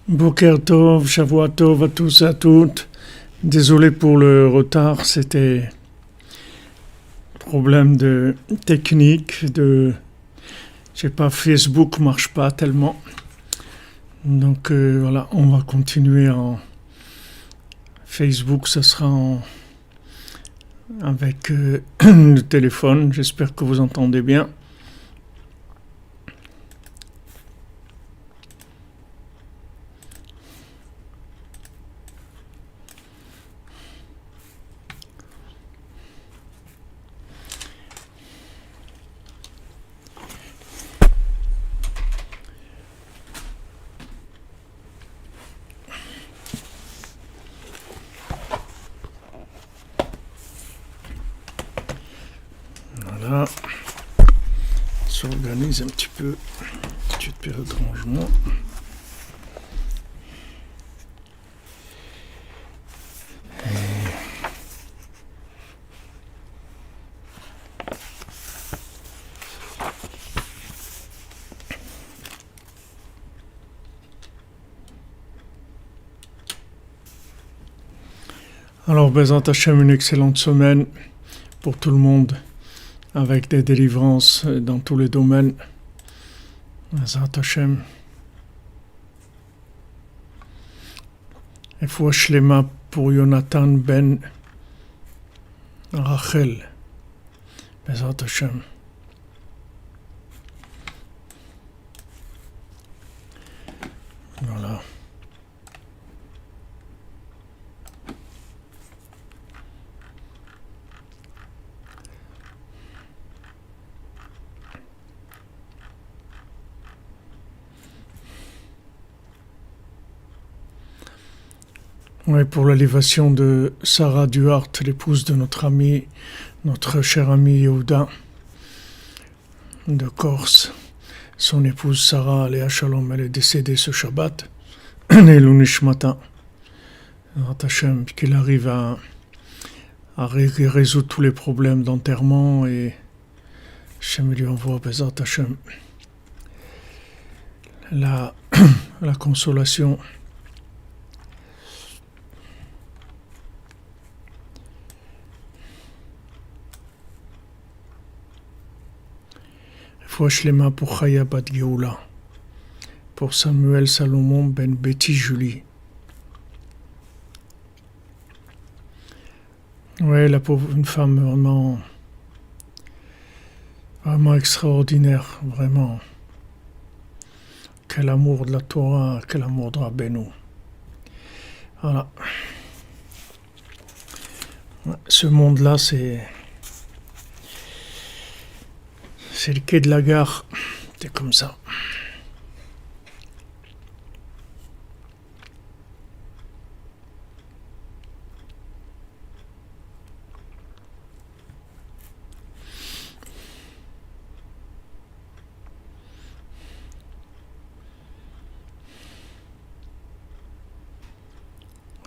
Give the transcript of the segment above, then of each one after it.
Boker Tov, Shavua Tov à tous et à toutes. Désolé pour le retard, c'était problème de technique, je sais pas, Facebook marche pas tellement. Donc voilà, on va continuer en Facebook, ça sera avec le téléphone. J'espère que vous entendez bien. Voilà, on s'organise un petit peu, petite période de rangement. Alors, Bezat Hashem, une excellente semaine pour tout le monde, avec des délivrances dans tous les domaines. Bezat Hashem. Et fois Shlema pour Jonathan ben Rachel. Bezat Hashem. Voilà. Oui, pour l'élévation de Sarah Duhart, l'épouse de notre ami, notre cher ami Yehuda de Corse. Son épouse Sarah, Léa Shalom, elle est décédée ce Shabbat. Neilu Nishmata. Hashem, qu'il arrive à résoudre tous les problèmes d'enterrement et Hashem lui envoie Bezat Hashem la consolation. Foi Shlema pour Chaya Bat Geoula, pour Samuel Salomon Ben Betty Julie. Ouais, la pauvre, une femme vraiment extraordinaire, vraiment. Quel amour de la Torah, quel amour de Rabbeinu. Voilà. Ce monde-là, c'est le quai de la gare, c'est comme ça.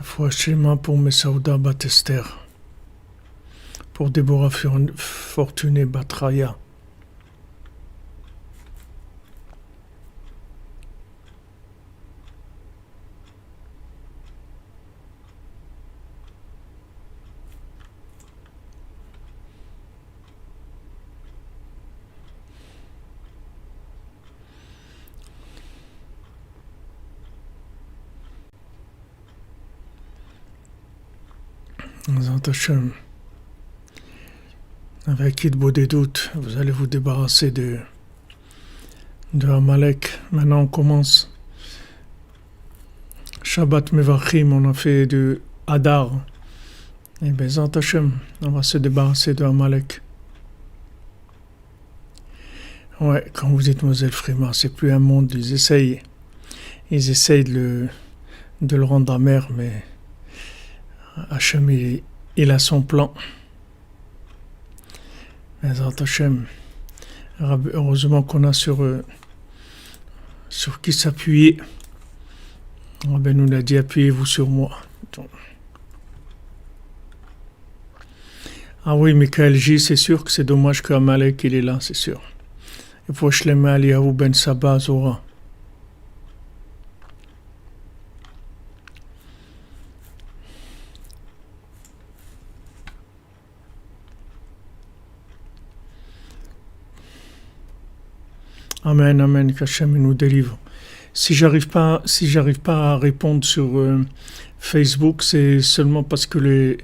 Foi Shema pour Messaouda Batester, pour Déborah Fortuné Batraya. Avec Idbo des doutes, vous allez vous débarrasser de Amalek. Maintenant on commence. Shabbat Mevachim, on a fait du Hadar. Et Bezat Hashem, on va se débarrasser de Amalek. Ouais, quand vous dites Moselle Frima, c'est plus un monde, ils essayent de le rendre amer, mais Hashem, il a son plan. Bezat Hashem, heureusement qu'on a sur qui s'appuyer. Rabbi nous a dit appuyez-vous sur moi. Ah oui, Michael J, c'est sûr que c'est dommage qu'Amalek il est là, c'est sûr. Il faut Shlema Eliyahu ben Saba Zora. Amen, amen, qu'Hachem nous délivre. Si j'arrive pas à répondre sur Facebook, c'est seulement parce que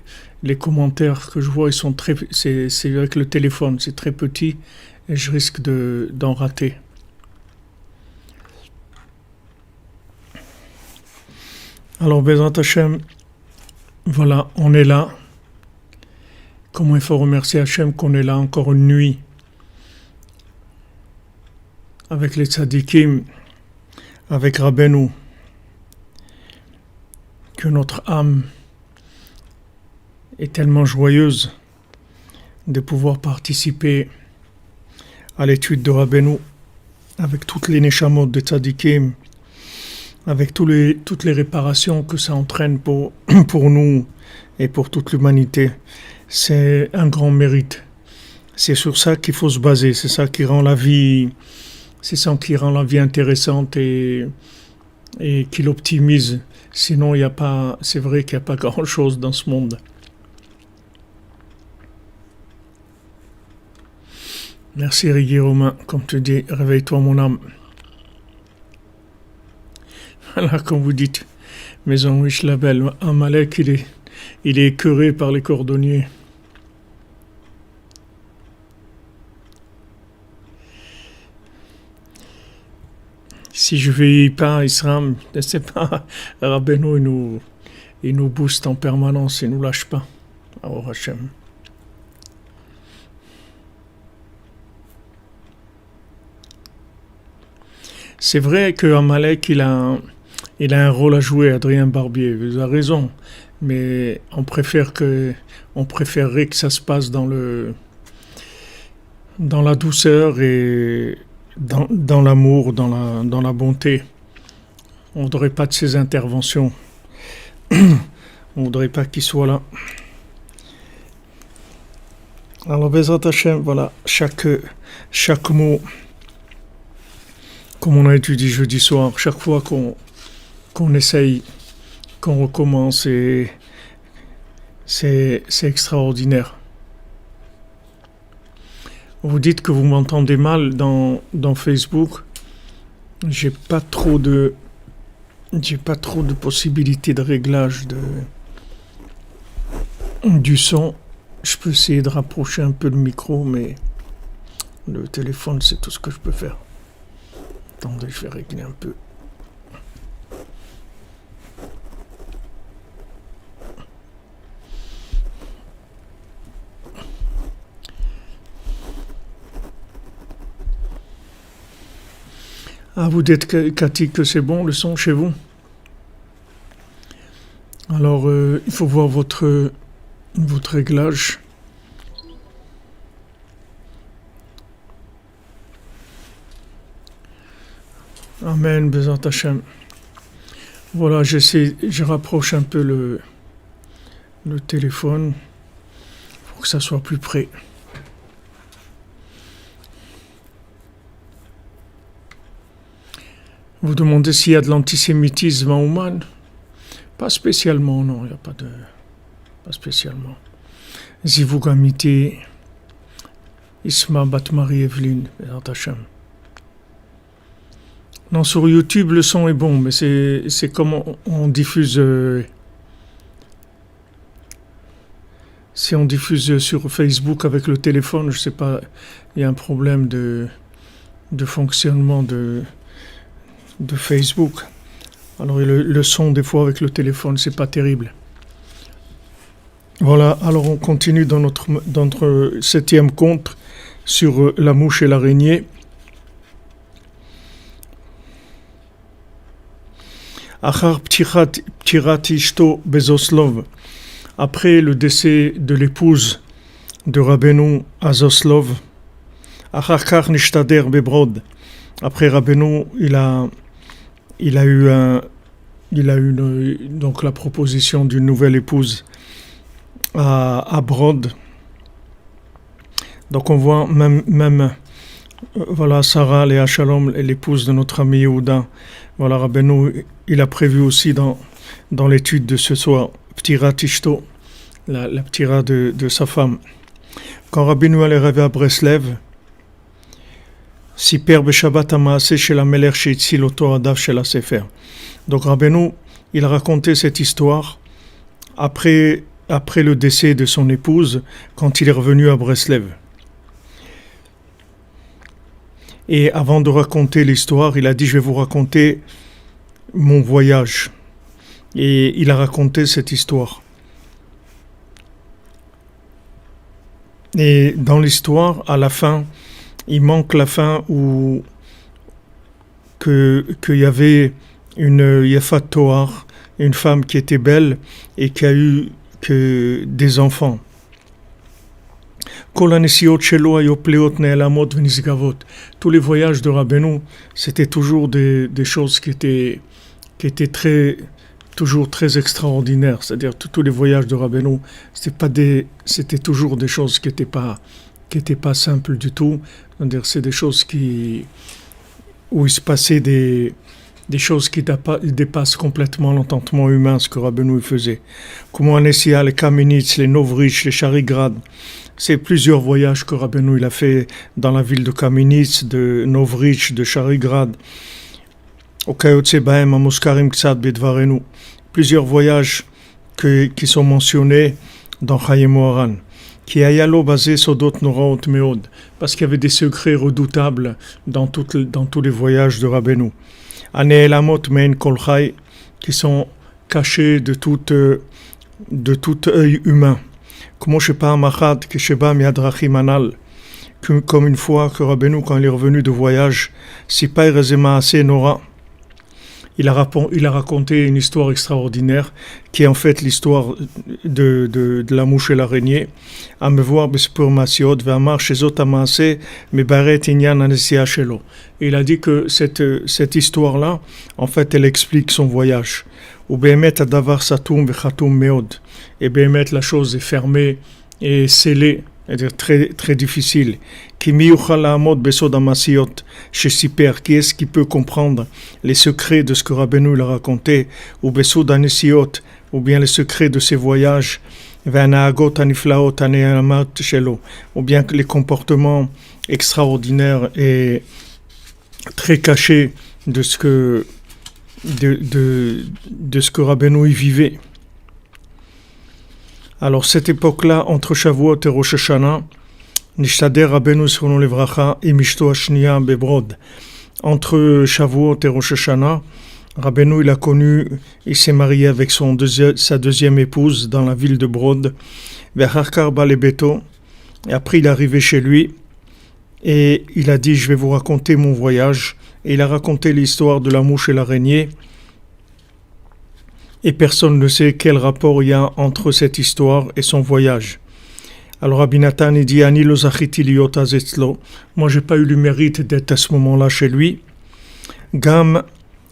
les commentaires que je vois, ils sont c'est avec le téléphone, c'est très petit et je risque d'en rater. Alors, Bezrat Hachem, voilà, on est là. Comment il faut remercier Hachem qu'on est là encore une nuit avec les tzadikim, avec Rabbeinu, que notre âme est tellement joyeuse de pouvoir participer à l'étude de Rabbeinu avec toutes les neshamot de tzadikim, avec toutes les réparations que ça entraîne pour nous et pour toute l'humanité. C'est un grand mérite. C'est sur ça qu'il faut se baser. C'est ça qui rend la vie intéressante et qui l'optimise. Sinon, c'est vrai qu'il n'y a pas grand-chose dans ce monde. Merci Rigui Romain, comme tu dis, réveille-toi mon âme. Voilà, comme vous dites, Maison Wish Label, Amalek, il est écœuré par les cordonniers. Si je ne vieillis pas, Isram, ne sais pas, Rabbeinu, il nous booste en permanence, il ne nous lâche pas. Alors Hachem. C'est vrai que Amalek, il a un rôle à jouer, Adrien Barbier, vous avez raison, mais on préférerait que ça se passe dans la douceur et dans l'amour, dans la bonté. On ne voudrait pas de ses interventions. On ne voudrait pas qu'il soit là. Alors, Bezrat Hachem, voilà, chaque mot, comme on a étudié jeudi soir, chaque fois qu'on essaye, qu'on recommence, et c'est extraordinaire. Vous dites que vous m'entendez mal dans Facebook. J'ai pas trop de possibilités de réglage du son. Je peux essayer de rapprocher un peu le micro, mais le téléphone, c'est tout ce que je peux faire. Attendez, je vais régler un peu. Ah, vous dites, Cathy, que c'est bon le son chez vous? Alors, il faut voir votre réglage. Amen, Bezrat Hachem. Voilà, je rapproche un peu le téléphone pour que ça soit plus près. Vous demandez s'il y a de l'antisémitisme en Ouman? Pas spécialement, non, il n'y a pas spécialement. Zivug Amiti, Isma Batmari Evelyne, Bezrat Hachem. Non, sur YouTube, le son est bon, mais c'est comme on diffuse. Si on diffuse sur Facebook avec le téléphone, je sais pas, il y a un problème de fonctionnement de Facebook. Alors le son des fois avec le téléphone, c'est pas terrible. Voilà, alors on continue dans notre 7e conte sur la mouche et l'araignée. Achar ptirat ishto bezoslov. Après le décès de l'épouse de Rabbeinu à Zoslov, Achar kar nishtader bebrod. Après Rabbeinu, il a eu donc la proposition d'une nouvelle épouse à Brod. Donc on voit même voilà, Sarah, Léa Shalom, l'épouse de notre ami Yehuda. Voilà, Rabbeinu, il a prévu aussi dans l'étude de ce soir, Ptirat Ishto, la ptira de sa femme. Quand Rabbeinu allait rêver à Breslev, Siper Beshabbat Amaaseh Shel HaMelech She'itzil Oto Adav Shel HaSefer. Donc Rabbeinu, il a raconté cette histoire après le décès de son épouse, quand il est revenu à Breslev. Et avant de raconter l'histoire, il a dit « Je vais vous raconter mon voyage ». Et il a raconté cette histoire. Et dans l'histoire, à la fin, il manque la fin où qu'il y avait une Yafat Toar, une femme qui était belle et qui a eu que des enfants. Tous les voyages de Rabbeinu, c'était toujours des choses qui étaient toujours très extraordinaires. C'est-à-dire tous les voyages de Rabbeinu, c'était toujours des choses qui n'étaient pas simples du tout. C'est-à-dire c'est des choses où il se passait des choses qui dépassent complètement l'entendement humain, ce que Rabbeinu faisait. Comme Anessia, les Kamenitz, les Novrich, les Charigrad. C'est plusieurs voyages que Rabbeinu il a fait dans la ville de Kamenitz, de Novrich, de Charigrad. Plusieurs voyages qui sont mentionnés dans Chayei Moharan. Parce qu'il y avait des secrets redoutables dans tous les voyages de Rabbeinu. Qui sont cachés de tout œil humain. Comme une fois que Rabbeinu, quand il est revenu de voyage, il a raconté une histoire extraordinaire qui est en fait l'histoire de la mouche et l'araignée. Et il a dit que cette histoire-là, en fait, elle explique son voyage. Et bien, la chose est fermée et scellée, c'est-à-dire très, très difficile. Qui est-ce qui peut comprendre les secrets de ce que Rabbeinu l'a raconté, ou bien les secrets de ses voyages, ou bien les comportements extraordinaires et très cachés de ce que Rabbeinu y vivait. Alors cette époque-là, entre Shavuot et Rosh Hashanah, Nishtader Rabbeinu Zichrono Livracha et Mishto Ashniya Bebrod. Entre Shavuot et Rosh Hashanah, Rabbeinu il s'est marié avec sa deuxième épouse dans la ville de Brod. Vecharkar Balebeto. Et après il est arrivé chez lui et il a dit « Je vais vous raconter mon voyage ». Et il a raconté l'histoire de la mouche et l'araignée. Et personne ne sait quel rapport il y a entre cette histoire et son voyage. Alors Rabbi Nathan il dit « Ani lo zachiti liot az etzlo » Moi, j'ai pas eu le mérite d'être à ce moment-là chez lui. Gam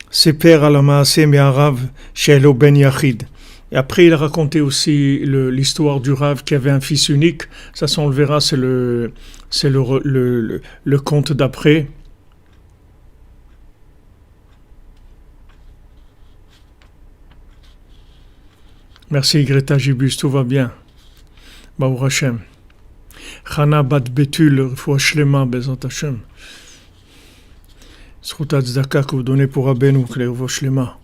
seper al maaseh me'arav she'elo ben yachid. Et après, il a raconté aussi l'histoire du Rav qui avait un fils unique. Ça, on le verra, c'est le conte d'après. Merci Greta Gibus, tout va bien. Baruch Hashem. Chana bat Betul, refoua shlema, bezat Hashem. Zchut tzedaka que vous donnez pour Rabbeinu, que les refoua shlema.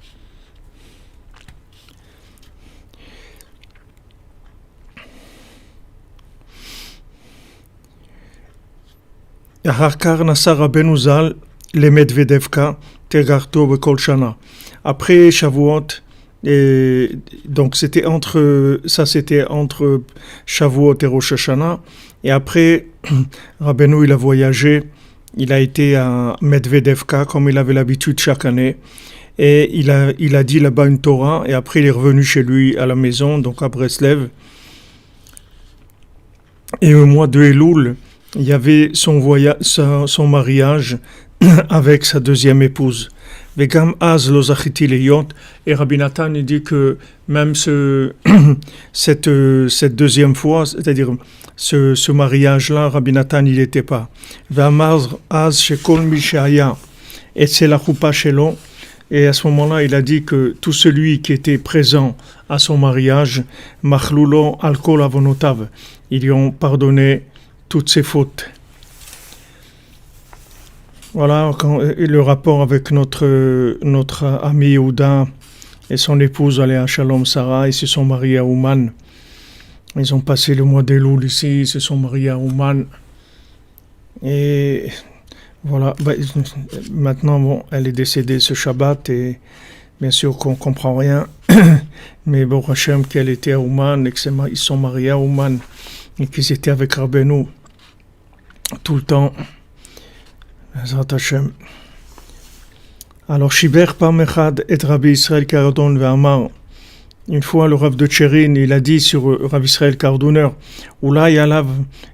אחר כך נסע רבנו ז"ל למדוודבקה, תגרתו בכל שנה. Après Shavuot, et donc c'était entre Shavuot et Rosh Hashanah. Et après, Rabbeinu il a voyagé, il a été à Medvedevka comme il avait l'habitude chaque année. Et il a dit là-bas une Torah. Et après, il est revenu chez lui à la maison, donc à Breslev. Et au mois de Elul, il y avait son mariage avec sa deuxième épouse. Vegam az lo zachiti leyot. Et Rabbi Nathan il dit que même cette deuxième fois, c'est-à-dire ce mariage-là, Rabbi Nathan il n'était pas. Ve'amar az shekol mi she'aya etzel hachupa shelo. Et à ce moment-là, il a dit que tout celui qui était présent à son mariage, machlulo al kol avonotav, ils lui ont pardonné toutes ses fautes. Voilà, le rapport avec notre ami Yehuda et son épouse Aléa Shalom Sarah, ils se sont mariés à Ouman. Ils ont passé le mois d'Elul ici, ils se sont mariés à Ouman. Et voilà, maintenant, bon, elle est décédée ce Shabbat et bien sûr qu'on ne comprend rien. Mais bon, Hachem, qu'elle était à Ouman et qu'ils sont mariés à Ouman et qu'ils étaient avec Rabbeinu tout le temps. Bezrat Hashem. Alors, Shiber Pam Echad et Rabbi Israël Kardon Ve'amar. Une fois, le Rav de Tcherin, il a dit sur Rav Israël Kardoner, Oulai alav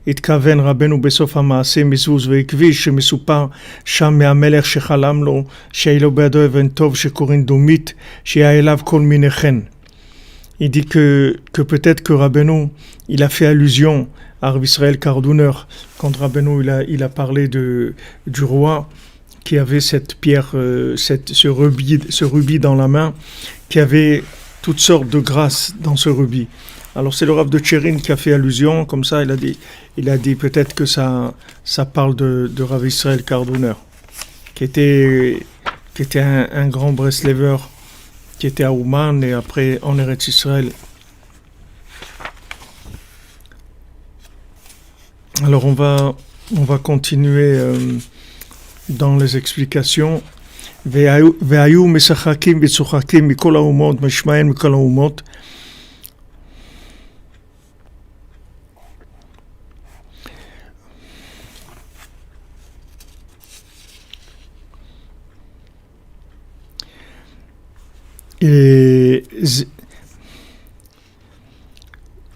itkaven Rabbeinu besof ha'maaseh mezuz ve'ikvish shemesupar sham me'amelech shechalam lo she'ilo be'ado even tov shekorin dumit she'a elav kol minei chen. Il dit que peut-être que Rabbeinu, il a fait allusion à Rav Israël Kardoner quand Rabbeinu il a parlé du roi qui avait cette pierre, ce rubis dans la main, qui avait toutes sortes de grâces dans ce rubis. Alors c'est le Rav de Tcherin qui a fait allusion, comme ça il a dit peut-être que ça parle de Rav Israël Kardoner, qui était un grand Breslever, qui était à Ouman et après en Eretz Israël. Alors on va continuer dans les explications. והיו משחקים וצוחקים מכל האומות, משמעיין מכל האומות.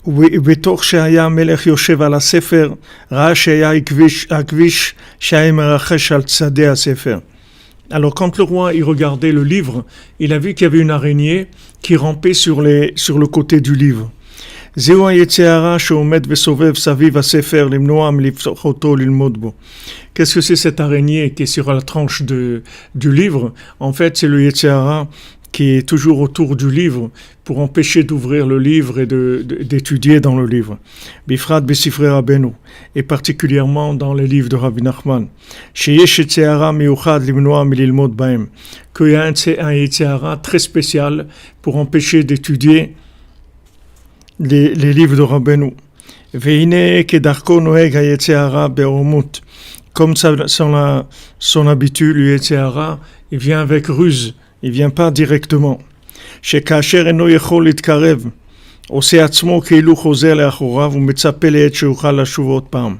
ובתוך שהיה המלך יושב על הספר, ראה שהיה הכביש שהיה מרחש על צדי הספר. Alors quand le roi il regardait le livre, il a vu qu'il y avait une araignée qui rampait sur le côté du livre. Qu'est-ce que c'est cette araignée qui est sur la tranche du livre? En fait, c'est le Yetzer Hara qui est toujours autour du livre pour empêcher d'ouvrir le livre et d'étudier dans le livre. Bifrat besifrei Rabbeinu, et particulièrement dans les livres de Rabbi Nachman. Sheyesh Yetzer Hara miuchad limnoa mililmod bahem, qu'il y a un Yetzer Hara très spécial pour empêcher d'étudier les livres de Rabbeinu. Veine kedarko noeg ha-Yetzer Hara be'oromut, comme son habitude, le Yetzer Hara, il vient avec ruse. Il ne vient pas directement. שכאשר אינו יכול להתקרב, עושה עצמו כאילו חוזר לאחוריו ומצפה לעת שיוכל לשוב עוד פעם.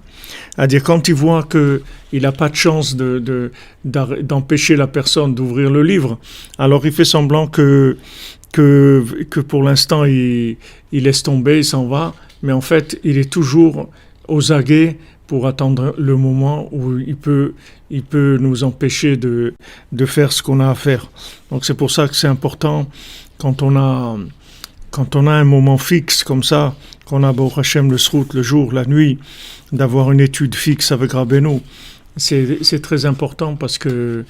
C'est-à-dire quand il voit qu'il n'a pas de chance d'empêcher la personne d'ouvrir le livre, alors il fait semblant que pour l'instant il laisse tomber, il s'en va, mais en fait il est toujours aux aguets pour attendre le moment où il peut nous empêcher de faire ce qu'on a à faire. Donc c'est pour ça que c'est important quand on a un moment fixe comme ça, qu'on a Baruch Hashem le Srout, le jour, la nuit, d'avoir une étude fixe avec Rabbeinu. C'est très important parce que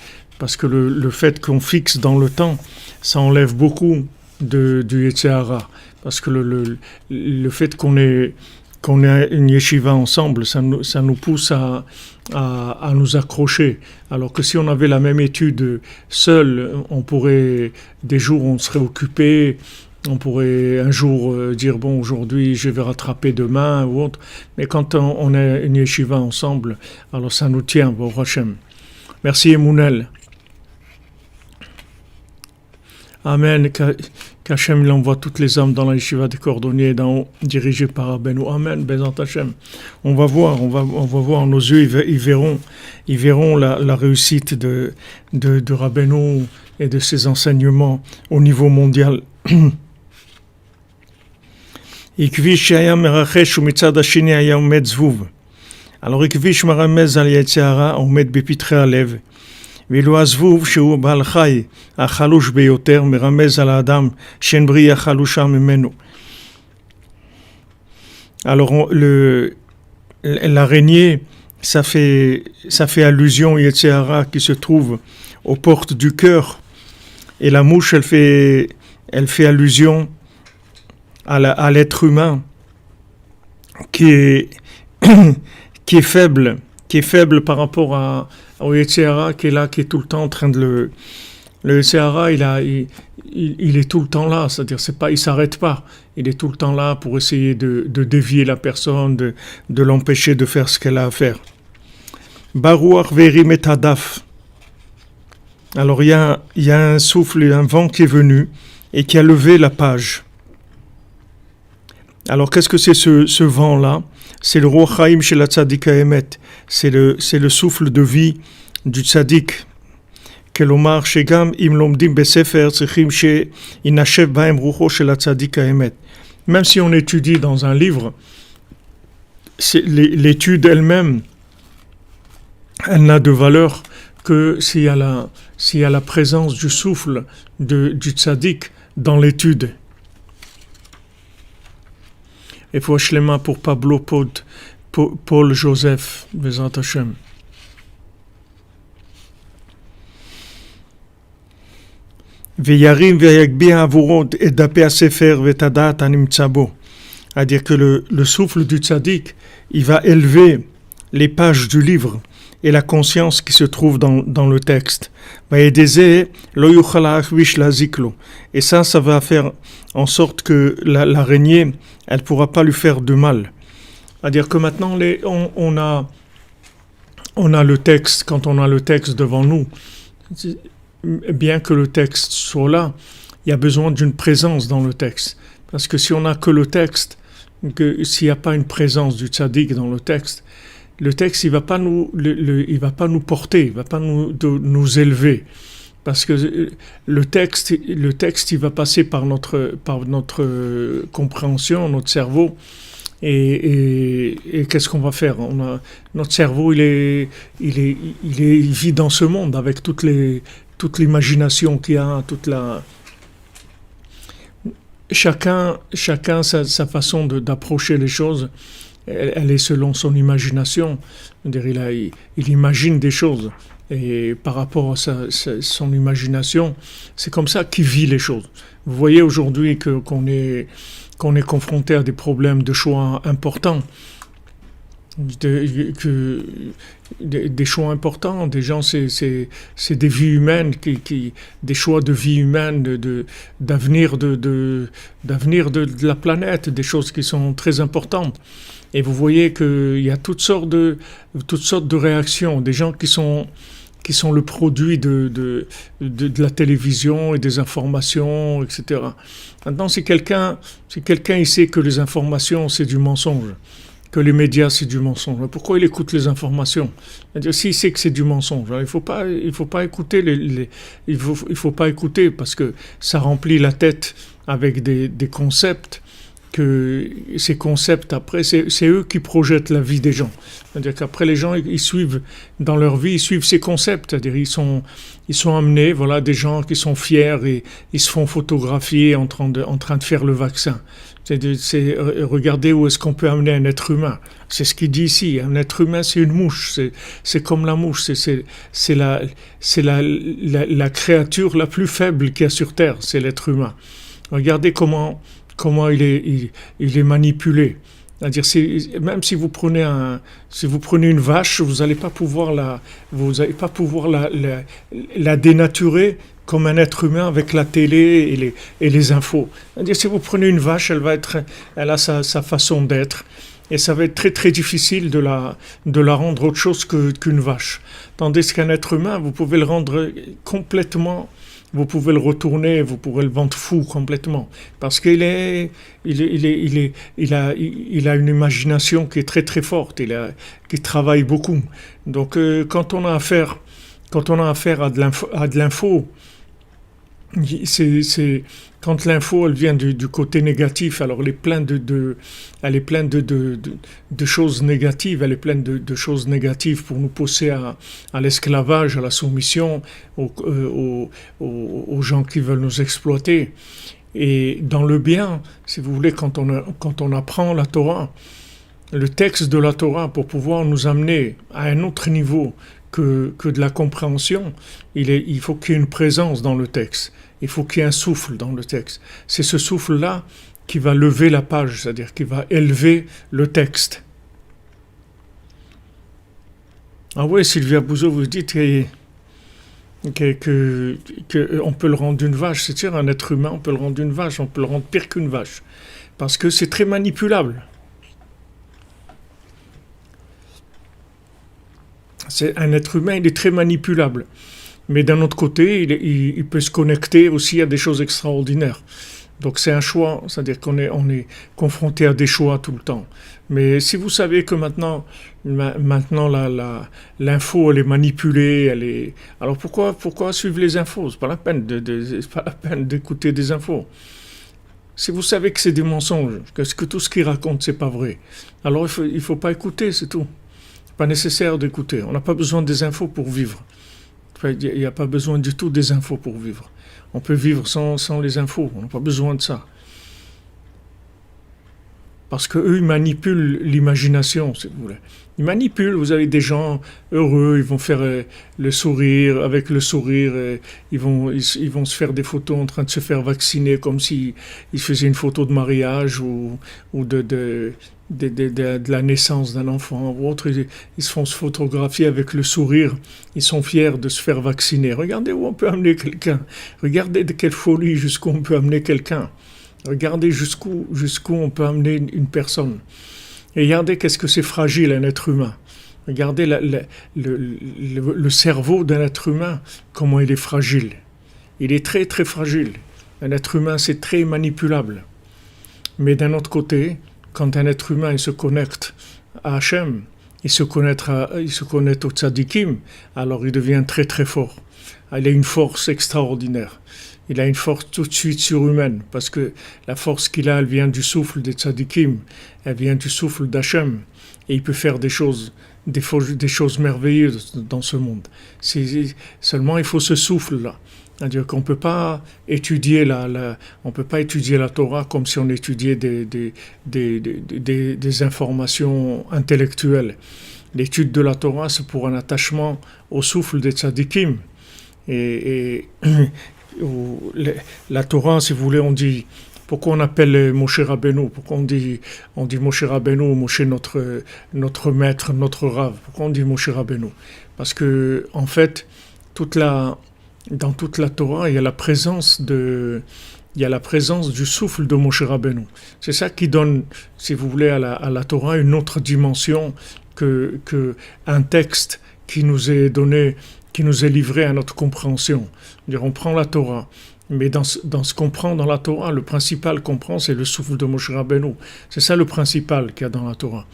le fait qu'on fixe dans le temps, ça enlève beaucoup du Yetzer Hara. Parce que le fait qu'on ait une yeshiva ensemble, ça nous pousse à nous accrocher. Alors que si on avait la même étude seul, des jours on serait occupé, on pourrait un jour dire bon aujourd'hui je vais rattraper demain ou autre. Mais quand on a une yeshiva ensemble, alors ça nous tient, Baruch Hashem. Merci Emunel. Amen. Qu'Hachem il envoie toutes les âmes dans la yeshiva des cordonniers d'en haut, dirigée par Rabbeinu. Amen. Bezrat Hashem. On va voir nos yeux, ils verront la réussite de Rabbeinu et de ses enseignements au niveau mondial. Ikvish היה מרחש ומצד השני היה עומד זבוב. Alors ikvish מרמז על יצר הרע עומד בפתחי הלב. ואילו הזבוב שהוא בעל חי, החלוש ביותר, מרמז על האדם שאין בריאה חלושה ממנו. Alors l'araignée, ça fait allusion au Yetzer Hara qui se trouve aux portes du cœur, et la mouche elle fait allusion à l'être humain qui est faible par rapport au Yetzer Hara qui est là, qui est tout le temps en train de le... Le Yetzer Hara, il est tout le temps là, c'est-à-dire il s'arrête pas. Il est tout le temps là pour essayer de dévier la personne, de l'empêcher de faire ce qu'elle a à faire. Baruach verim et hadaf. Alors il y a un souffle, un vent qui est venu et qui a levé la page. Alors qu'est-ce que c'est ce vent-là? C'est le Ruach Chaim chez la Tzadik Haemet. C'est le souffle de vie du Tzadik. Kelomar shegam im lomdim besefer tzrichim sheinashev bahem rucho shel hatzadik haemet. Même si on étudie dans un livre, l'étude elle-même, elle n'a de valeur que s'il y a la présence du souffle du tzaddik dans l'étude. Et pour Shlema pour Pablo Paul Joseph, Bezrat Hashem. Veyarim veyagbi avurot et dapé à sefer vetadat animtzabo. C'est-à-dire que le souffle du tzaddik, il va élever les pages du livre et la conscience qui se trouve dans le texte. Et ça va faire en sorte que l'araignée, elle ne pourra pas lui faire de mal. C'est-à-dire que maintenant, on a le texte, quand on a le texte devant nous, bien que le texte soit là, il y a besoin d'une présence dans le texte. Parce que si on n'a que le texte, s'il n'y a pas une présence du tzaddik dans le texte il va pas nous porter, il va pas nous élever, parce que le texte il va passer par notre compréhension, notre cerveau, et qu'est-ce qu'on va faire? Notre cerveau il vit dans ce monde avec toute l'imagination qu'il y a, chacun sa façon d'approcher les choses. Elle est selon son imagination. Il imagine des choses. Et par rapport à son imagination, c'est comme ça qu'il vit les choses. Vous voyez aujourd'hui qu'on est confronté à des problèmes de choix importants. Des choix importants, des gens, c'est des vies humaines, des choix de vie humaine, d'avenir de la planète, des choses qui sont très importantes. Et vous voyez qu'il y a toutes sortes de réactions, des gens qui sont le produit de la télévision et des informations, etc. Maintenant, si quelqu'un il sait que les informations c'est du mensonge, que les médias c'est du mensonge, pourquoi il écoute les informations? C'est-à-dire, s'il sait que c'est du mensonge, il faut pas écouter il faut pas écouter, parce que ça remplit la tête avec des concepts, que ces concepts, après, c'est eux qui projettent la vie des gens. C'est-à-dire qu'après, les gens, ils suivent, dans leur vie, ils suivent ces concepts. C'est-à-dire, ils sont amenés, voilà, des gens qui sont fiers et ils se font photographier en train de faire le vaccin. Regardez où est-ce qu'on peut amener un être humain. C'est ce qu'il dit ici. Un être humain, c'est une mouche. C'est comme la mouche. C'est la créature la plus faible qu'il y a sur Terre. C'est l'être humain. Regardez comment il est manipulé. C'est-à-dire, même si vous prenez une vache, vous n'allez pas pouvoir la dénaturer comme un être humain avec la télé et les infos. C'est-à-dire, si vous prenez une vache, elle a sa façon d'être, et ça va être très très difficile de la rendre autre chose qu'une vache. Tandis qu'un être humain, vous pouvez le rendre complètement. Vous pouvez le retourner, vous pourrez le vendre fou complètement, parce qu'il a une imagination qui est très très forte, qui travaille beaucoup. Donc quand on a affaire à de l'info, c'est quand l'info elle vient du côté négatif, alors elle est pleine de choses négatives, elle est pleine de choses négatives pour nous pousser à l'esclavage, à la soumission aux gens qui veulent nous exploiter. Et dans le bien, si vous voulez, quand on apprend la Torah, le texte de la Torah, pour pouvoir nous amener à un autre niveau que de la compréhension, il faut qu'il y ait une présence dans le texte. Il faut qu'il y ait un souffle dans le texte. C'est ce souffle-là qui va lever la page, c'est-à-dire qui va élever le texte. Ah ouais, Sylvia Bouzeau, vous dites que on peut le rendre une vache, c'est-à-dire un être humain, on peut le rendre une vache, on peut le rendre pire qu'une vache. Parce que c'est très manipulable. C'est un être humain, il est très manipulable. Mais d'un autre côté, il peut se connecter aussi à des choses extraordinaires. Donc c'est un choix, c'est-à-dire qu'on est confronté à des choix tout le temps. Mais si vous savez que maintenant l'info elle est manipulée, alors pourquoi suivre les infos? C'est pas la peine c'est pas la peine d'écouter des infos. Si vous savez que c'est des mensonges, que tout ce qu'ils racontent c'est pas vrai, alors il faut pas écouter, c'est tout. C'est pas nécessaire d'écouter. On n'a pas besoin des infos pour vivre. Il n'y a pas besoin du tout des infos pour vivre. On peut vivre sans les infos, on n'a pas besoin de ça. Parce qu'eux, ils manipulent l'imagination, si vous voulez. Ils manipulent, vous avez des gens heureux, ils vont faire le sourire, avec le sourire, ils vont se faire des photos en train de se faire vacciner comme s'ils faisaient une photo de mariage ou de la naissance d'un enfant ou autre. Ils se font se photographier avec le sourire, ils sont fiers de se faire vacciner. Regardez où on peut amener quelqu'un, regardez de quelle folie jusqu'où on peut amener quelqu'un. Regardez jusqu'où on peut amener une personne. Et regardez qu'est-ce que c'est fragile un être humain. Regardez le cerveau d'un être humain, comment il est fragile. Il est très très fragile. Un être humain, c'est très manipulable. Mais d'un autre côté, quand un être humain il se connecte à Hachem, il se connecte au tzadikim, alors il devient très très fort. Il a une force extraordinaire. Il a une force tout de suite surhumaine, parce que la force qu'il a, elle vient du souffle des tzadikim, elle vient du souffle d'Hachem, et il peut faire des choses merveilleuses dans ce monde. Seulement, il faut ce souffle-là. C'est-à-dire qu'on ne peut pas étudier on peut pas étudier la Torah comme si on étudiait des informations intellectuelles. L'étude de la Torah, c'est pour un attachement au souffle des tzadikim. Et la Torah, si vous voulez, on dit, pourquoi on appelle Moshe Rabbeinu, pourquoi on dit Moshe Rabbeinu, Moshe notre maître, notre Rav, pourquoi on dit Moshe Rabbeinu? Parce que, en fait, dans toute la Torah, il y a la présence du souffle de Moshe Rabbeinu. C'est ça qui donne, si vous voulez, à la Torah une autre dimension que un texte qui nous est donné, qui nous est livré à notre compréhension. On prend la Torah, mais dans ce qu'on prend dans la Torah, le principal qu'on prend, c'est le souffle de Moshe Rabbeinu. C'est ça le principal qu'il y a dans la Torah.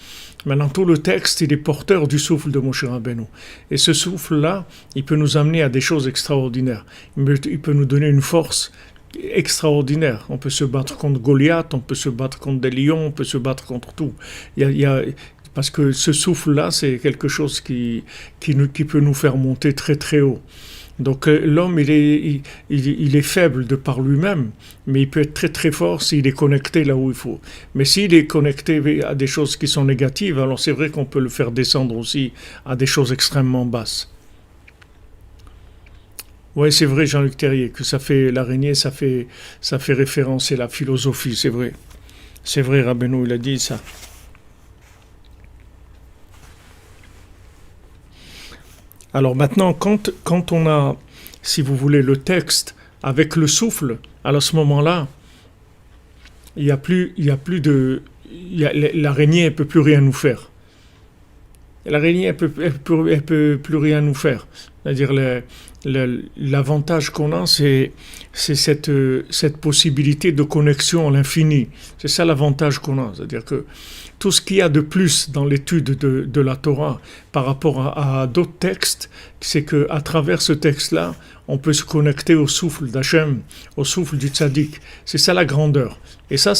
Maintenant, tout le texte, il est porteur du souffle de Moshe Rabbeinu. Et ce souffle-là, il peut nous amener à des choses extraordinaires. Il peut nous donner une force extraordinaire. On peut se battre contre Goliath, on peut se battre contre des lions, on peut se battre contre tout. Parce que ce souffle-là, c'est quelque chose qui peut nous faire monter très très haut. Donc l'homme, il est faible de par lui-même, mais il peut être très très fort s'il est connecté là où il faut. Mais s'il est connecté à des choses qui sont négatives, alors c'est vrai qu'on peut le faire descendre aussi à des choses extrêmement basses. Oui, c'est vrai, Jean-Luc Terrier, que l'araignée, ça fait référence à la philosophie, c'est vrai. C'est vrai, Rabbeinu, il a dit ça. Alors maintenant, quand on a, si vous voulez, le texte avec le souffle, alors à ce moment-là, l'araignée, elle peut plus rien nous faire. L'araignée, elle peut plus rien nous faire. C'est-à-dire, l'avantage qu'on a, c'est cette possibilité de connexion à l'infini. C'est ça l'avantage qu'on a. C'est-à-dire que tout ce qu'il y a de plus dans l'étude de la Torah par rapport à d'autres textes, c'est qu'à travers ce texte-là, on peut se connecter au souffle d'Hachem, au souffle du tzaddik. C'est ça la grandeur. Et ça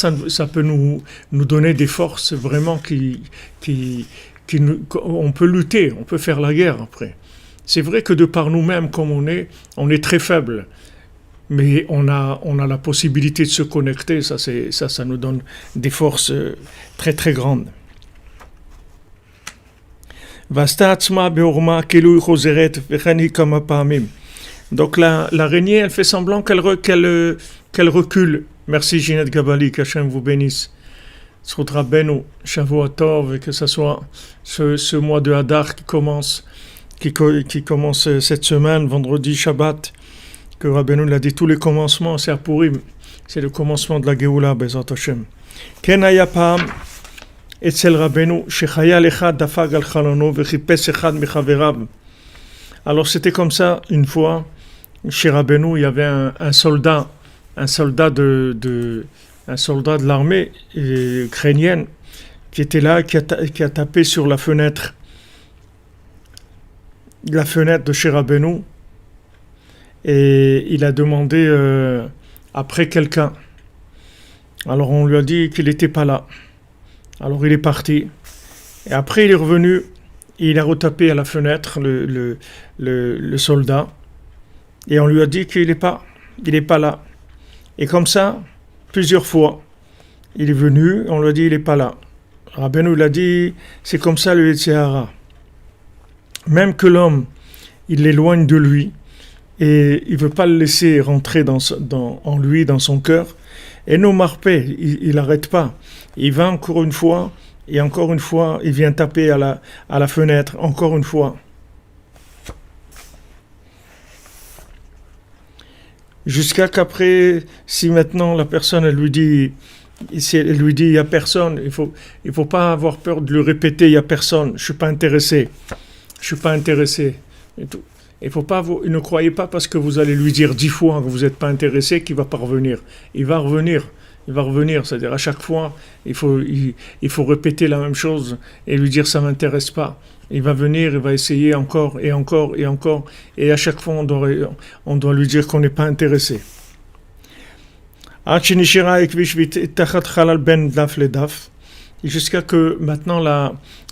peut nous donner des forces vraiment on peut lutter, on peut faire la guerre après. C'est vrai que de par nous-mêmes, comme on est très faible. Mais on a la possibilité de se connecter, ça nous donne des forces très très grandes. Donc l'araignée, elle fait semblant qu'elle recule. Merci Ginette Gabali, qu'Hachem vous bénisse. Zchut Rabbeinu, Shavua Tov, et que ce soit ce mois de Hadar qui commence cette semaine, vendredi, Shabbat, que Rabbeinu l'a dit, tous les commencements, c'est à Purim, c'est le commencement de la Géoula, Bezat Hashem. Ken haya pa'am etzel Rabbeinu, shechayal echad dafag al chalono vechipes echad mechaverav. Alors c'était comme ça, une fois, chez Rabbeinu, il y avait un soldat de l'armée ukrainienne qui était là, qui a tapé sur la fenêtre de chez Rabbeinu, et il a demandé après quelqu'un. Alors on lui a dit qu'il n'était pas là. Alors il est parti. Et après il est revenu, et il a retapé à la fenêtre le soldat, et on lui a dit qu'il n'est pas là. Et comme ça, plusieurs fois, il est venu, on lui a dit il n'est pas là. Rabbeinu l'a dit, c'est comme ça le Yetzer Hara. Même que l'homme, il l'éloigne de lui, et il ne veut pas le laisser rentrer en lui, dans son cœur, et nos marpé, il n'arrête pas. Il va encore une fois, et encore une fois, il vient taper à la fenêtre, encore une fois. Jusqu'à qu'après, si maintenant la personne elle lui dit il y a personne, il faut pas avoir peur de lui répéter il y a personne, je suis pas intéressé et tout. Ne croyez pas parce que vous allez lui dire 10 fois que vous n'êtes pas intéressé qu'il va pas revenir. Il va revenir, c'est-à-dire à chaque fois il faut répéter la même chose et lui dire ça m'intéresse pas. Il va venir, il va essayer encore et encore et encore, et à chaque fois on doit lui dire qu'on n'est pas intéressé. Jusqu'à que maintenant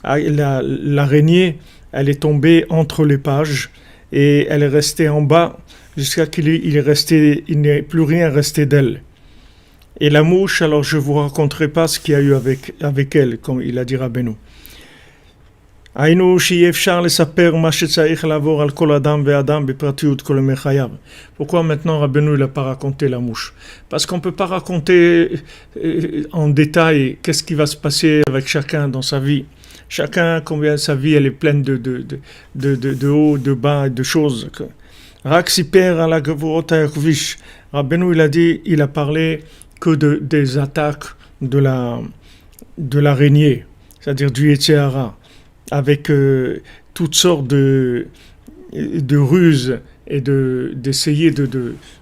l'araignée elle est tombée entre les pages et elle est restée en bas jusqu'à qu'il n'est plus rien resté d'elle. Et la mouche, alors je vous raconterai pas ce qu'il y a eu avec elle, comme il a dit Rabbeinu. Pourquoi maintenant Rabbeinu n'a pas raconté la mouche? Parce qu'on ne peut pas raconter en détail qu'est-ce qui va se passer avec chacun dans sa vie. Chacun, combien sa vie elle est pleine de haut, de bas, de choses. Rabbeinu il a parlé que des attaques de l'araignée, c'est-à-dire du Yetzer Hara, avec toutes sortes de ruses et d'essayer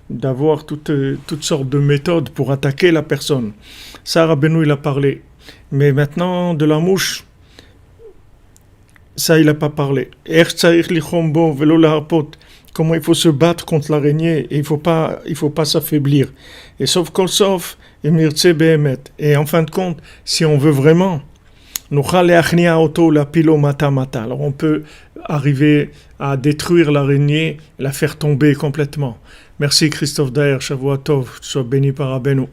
d'avoir toutes sortes de méthodes pour attaquer la personne. Ça, Rabbeinu il a parlé. Mais maintenant, de la mouche, ça il n'a pas parlé. Comment il faut se battre contre l'araignée, et il faut pas s'affaiblir. Et sauf kol sof, et en fin de compte, si on veut vraiment, alors on peut arriver à détruire l'araignée, la faire tomber complètement. Merci Christophe Daher, Shavua Tov, sois béni par Rabbeinu.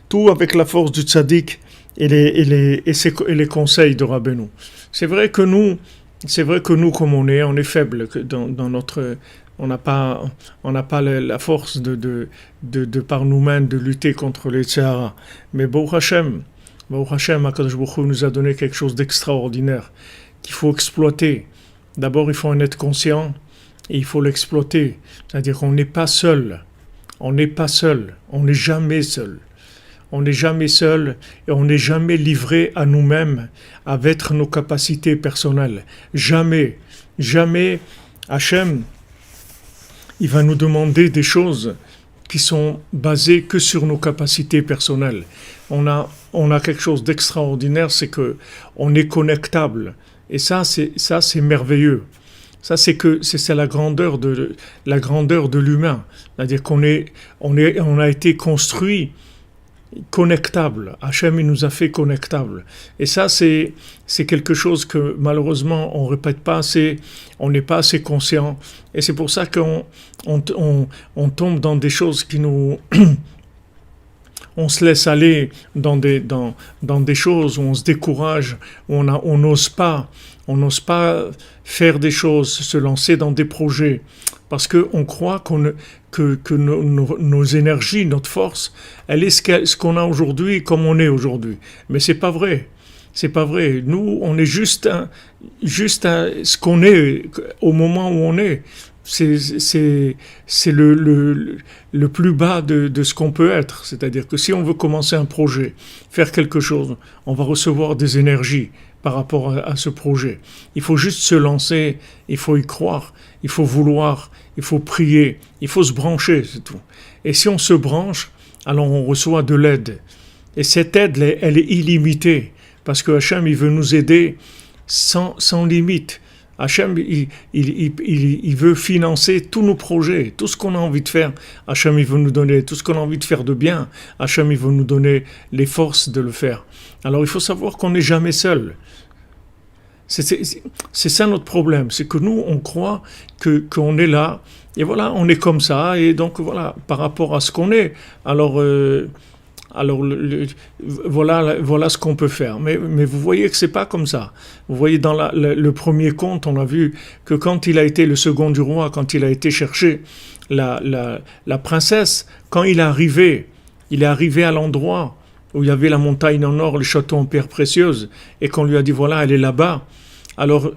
Tout avec la force du tzaddik et les conseils de Rabbeinu. C'est vrai que nous, comme on est faible dans notre, on n'a pas la force de par nous-mêmes de lutter contre les Yetzer Hara. Mais Baruch Hashem, HaKadosh Baruch Hu nous a donné quelque chose d'extraordinaire qu'il faut exploiter. D'abord, il faut en être conscient et il faut l'exploiter. C'est-à-dire qu'on n'est pas seul. On n'est jamais seul. On n'est jamais seul et on n'est jamais livré à nous-mêmes avec nos capacités personnelles. Jamais Hachem, il va nous demander des choses qui sont basées que sur nos capacités personnelles. On a quelque chose d'extraordinaire, c'est que on est connectable. Et ça c'est merveilleux. Ça, c'est la grandeur de l'humain. C'est-à-dire qu'on a été construit connectable. Hachem, il nous a fait connectable. Et ça, c'est quelque chose que, malheureusement, on répète pas assez, on n'est pas assez conscient. Et c'est pour ça qu'on tombe dans des choses qui nous... on se laisse aller dans des choses où on se décourage, où on n'ose pas faire des choses, se lancer dans des projets, parce qu'on croit que nos énergies, notre force, elle est ce qu'on a aujourd'hui, comme on est aujourd'hui. Mais c'est pas vrai. C'est pas vrai. Nous, on est juste ce qu'on est au moment où on est. C'est le plus bas de ce qu'on peut être. C'est-à-dire que si on veut commencer un projet, faire quelque chose, on va recevoir des énergies par rapport à ce projet. Il faut juste se lancer, il faut y croire, il faut vouloir, il faut prier, il faut se brancher, c'est tout. Et si on se branche, alors on reçoit de l'aide. Et cette aide, elle est illimitée, parce que Hachem, il veut nous aider sans limite. Hachem, il veut financer tous nos projets, tout ce qu'on a envie de faire. Hachem, il veut nous donner tout ce qu'on a envie de faire de bien. Hachem, il veut nous donner les forces de le faire. Alors, il faut savoir qu'on n'est jamais seul. C'est ça notre problème, c'est que nous, on croit qu'on est là, et voilà, on est comme ça, et donc voilà, par rapport à ce qu'on est, alors voilà ce qu'on peut faire. Mais vous voyez que c'est pas comme ça. Vous voyez dans le premier conte, on a vu que quand il a été le second du roi, quand il a été chercher la princesse, quand il est arrivé à l'endroit où il y avait la montagne en or, le château en pierres précieuses, et qu'on lui a dit voilà, elle est là-bas. Alors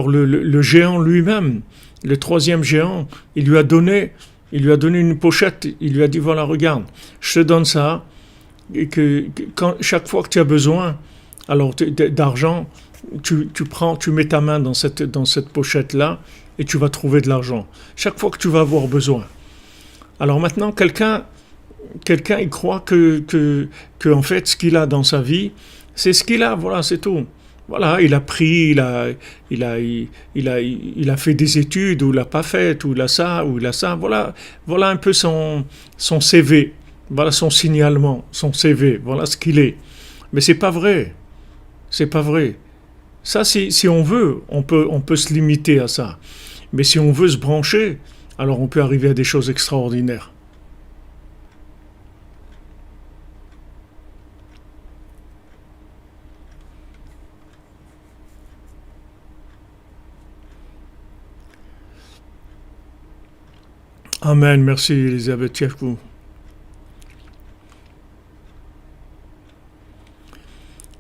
le géant lui-même, le troisième géant, il lui a donné une pochette. Il lui a dit voilà, regarde, je te donne ça. Et chaque fois que tu as besoin d'argent, tu mets ta main dans cette pochette-là et tu vas trouver de l'argent. Chaque fois que tu vas avoir besoin. Alors maintenant, quelqu'un il croit que en fait, ce qu'il a dans sa vie, c'est ce qu'il a, voilà, c'est tout. Voilà, il a pris, il a fait des études, ou il l'a pas fait, ou il a ça, voilà un peu son CV. Voilà son signalement, son CV, voilà ce qu'il est. Mais c'est pas vrai. C'est pas vrai. Ça, si on veut, on peut se limiter à ça. Mais si on veut se brancher, alors on peut arriver à des choses extraordinaires. Amen, merci Elisabeth Yefkou.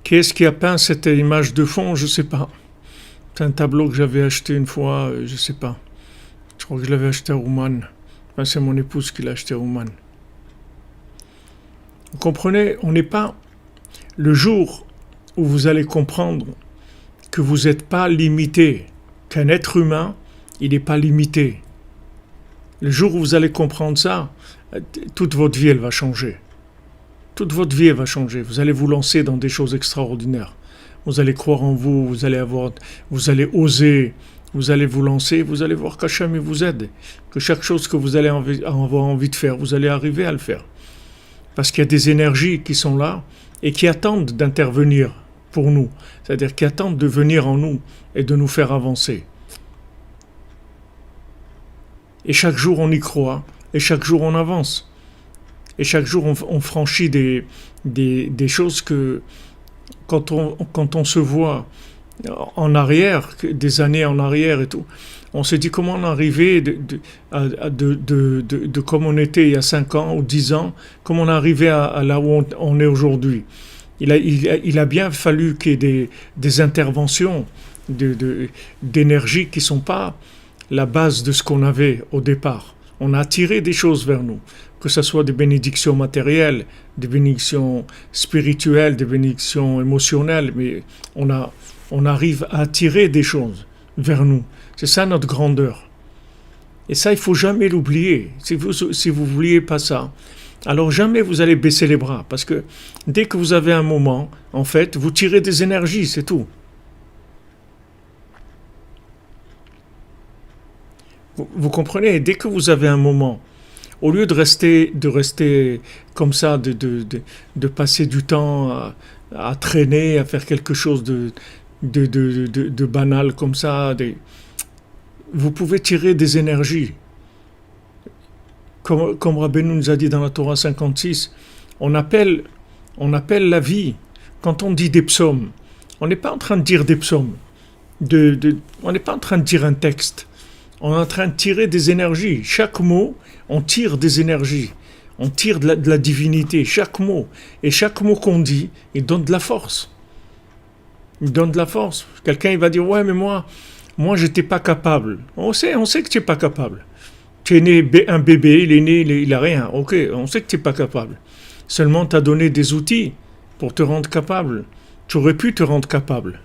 Qui est-ce qui a peint cette image de fond? Je ne sais pas. C'est un tableau que j'avais acheté une fois, je ne sais pas. Je crois que je l'avais acheté à Ouman. Enfin, c'est mon épouse qui l'a acheté à Ouman. Vous comprenez, on n'est pas... Le jour où vous allez comprendre que vous n'êtes pas limité, qu'un être humain, il n'est pas limité. Le jour où vous allez comprendre ça, toute votre vie, elle va changer. Toute votre vie, elle va changer. Vous allez vous lancer dans des choses extraordinaires. Vous allez croire en vous, vous allez oser, vous allez vous lancer, vous allez voir qu'Hachem vous aide. Que chaque chose que vous allez avoir envie de faire, vous allez arriver à le faire. Parce qu'il y a des énergies qui sont là et qui attendent d'intervenir pour nous. C'est-à-dire qui attendent de venir en nous et de nous faire avancer. Et chaque jour, on y croit. Et chaque jour, on avance. Et chaque jour, on franchit des choses que, quand on se voit en arrière, des années en arrière et tout, on se dit comment on est arrivé de comme on était il y a 5 ans ou 10 ans, comment on est arrivé à là où on est aujourd'hui. Il a bien fallu qu'il y ait des interventions d'énergie qui ne sont pas la base de ce qu'on avait au départ. On a attiré des choses vers nous, que ce soit des bénédictions matérielles, des bénédictions spirituelles, des bénédictions émotionnelles, mais on arrive à attirer des choses vers nous. C'est ça notre grandeur. Et ça, il ne faut jamais l'oublier. Si vous n'oubliez pas ça, alors jamais vous allez baisser les bras, parce que dès que vous avez un moment, en fait, vous tirez des énergies, c'est tout. Vous comprenez, dès que vous avez un moment, au lieu de rester comme ça, de passer du temps à traîner, à faire quelque chose de banal comme ça, vous pouvez tirer des énergies. Comme Rabbeinu nous a dit dans la Torah 56, On appelle la vie. Quand on dit des psaumes, on n'est pas en train de dire des psaumes. On n'est pas en train de dire un texte. On est en train de tirer des énergies. Chaque mot, on tire des énergies. On tire de la divinité. Chaque mot. Et chaque mot qu'on dit, il donne de la force. Il donne de la force. Quelqu'un il va dire, ouais, mais moi, j'étais pas capable. On sait que tu n'es pas capable. Tu es né un bébé, il est né, il a rien. Ok, on sait que tu n'es pas capable. Seulement, tu as donné des outils pour te rendre capable. Tu aurais pu te rendre capable.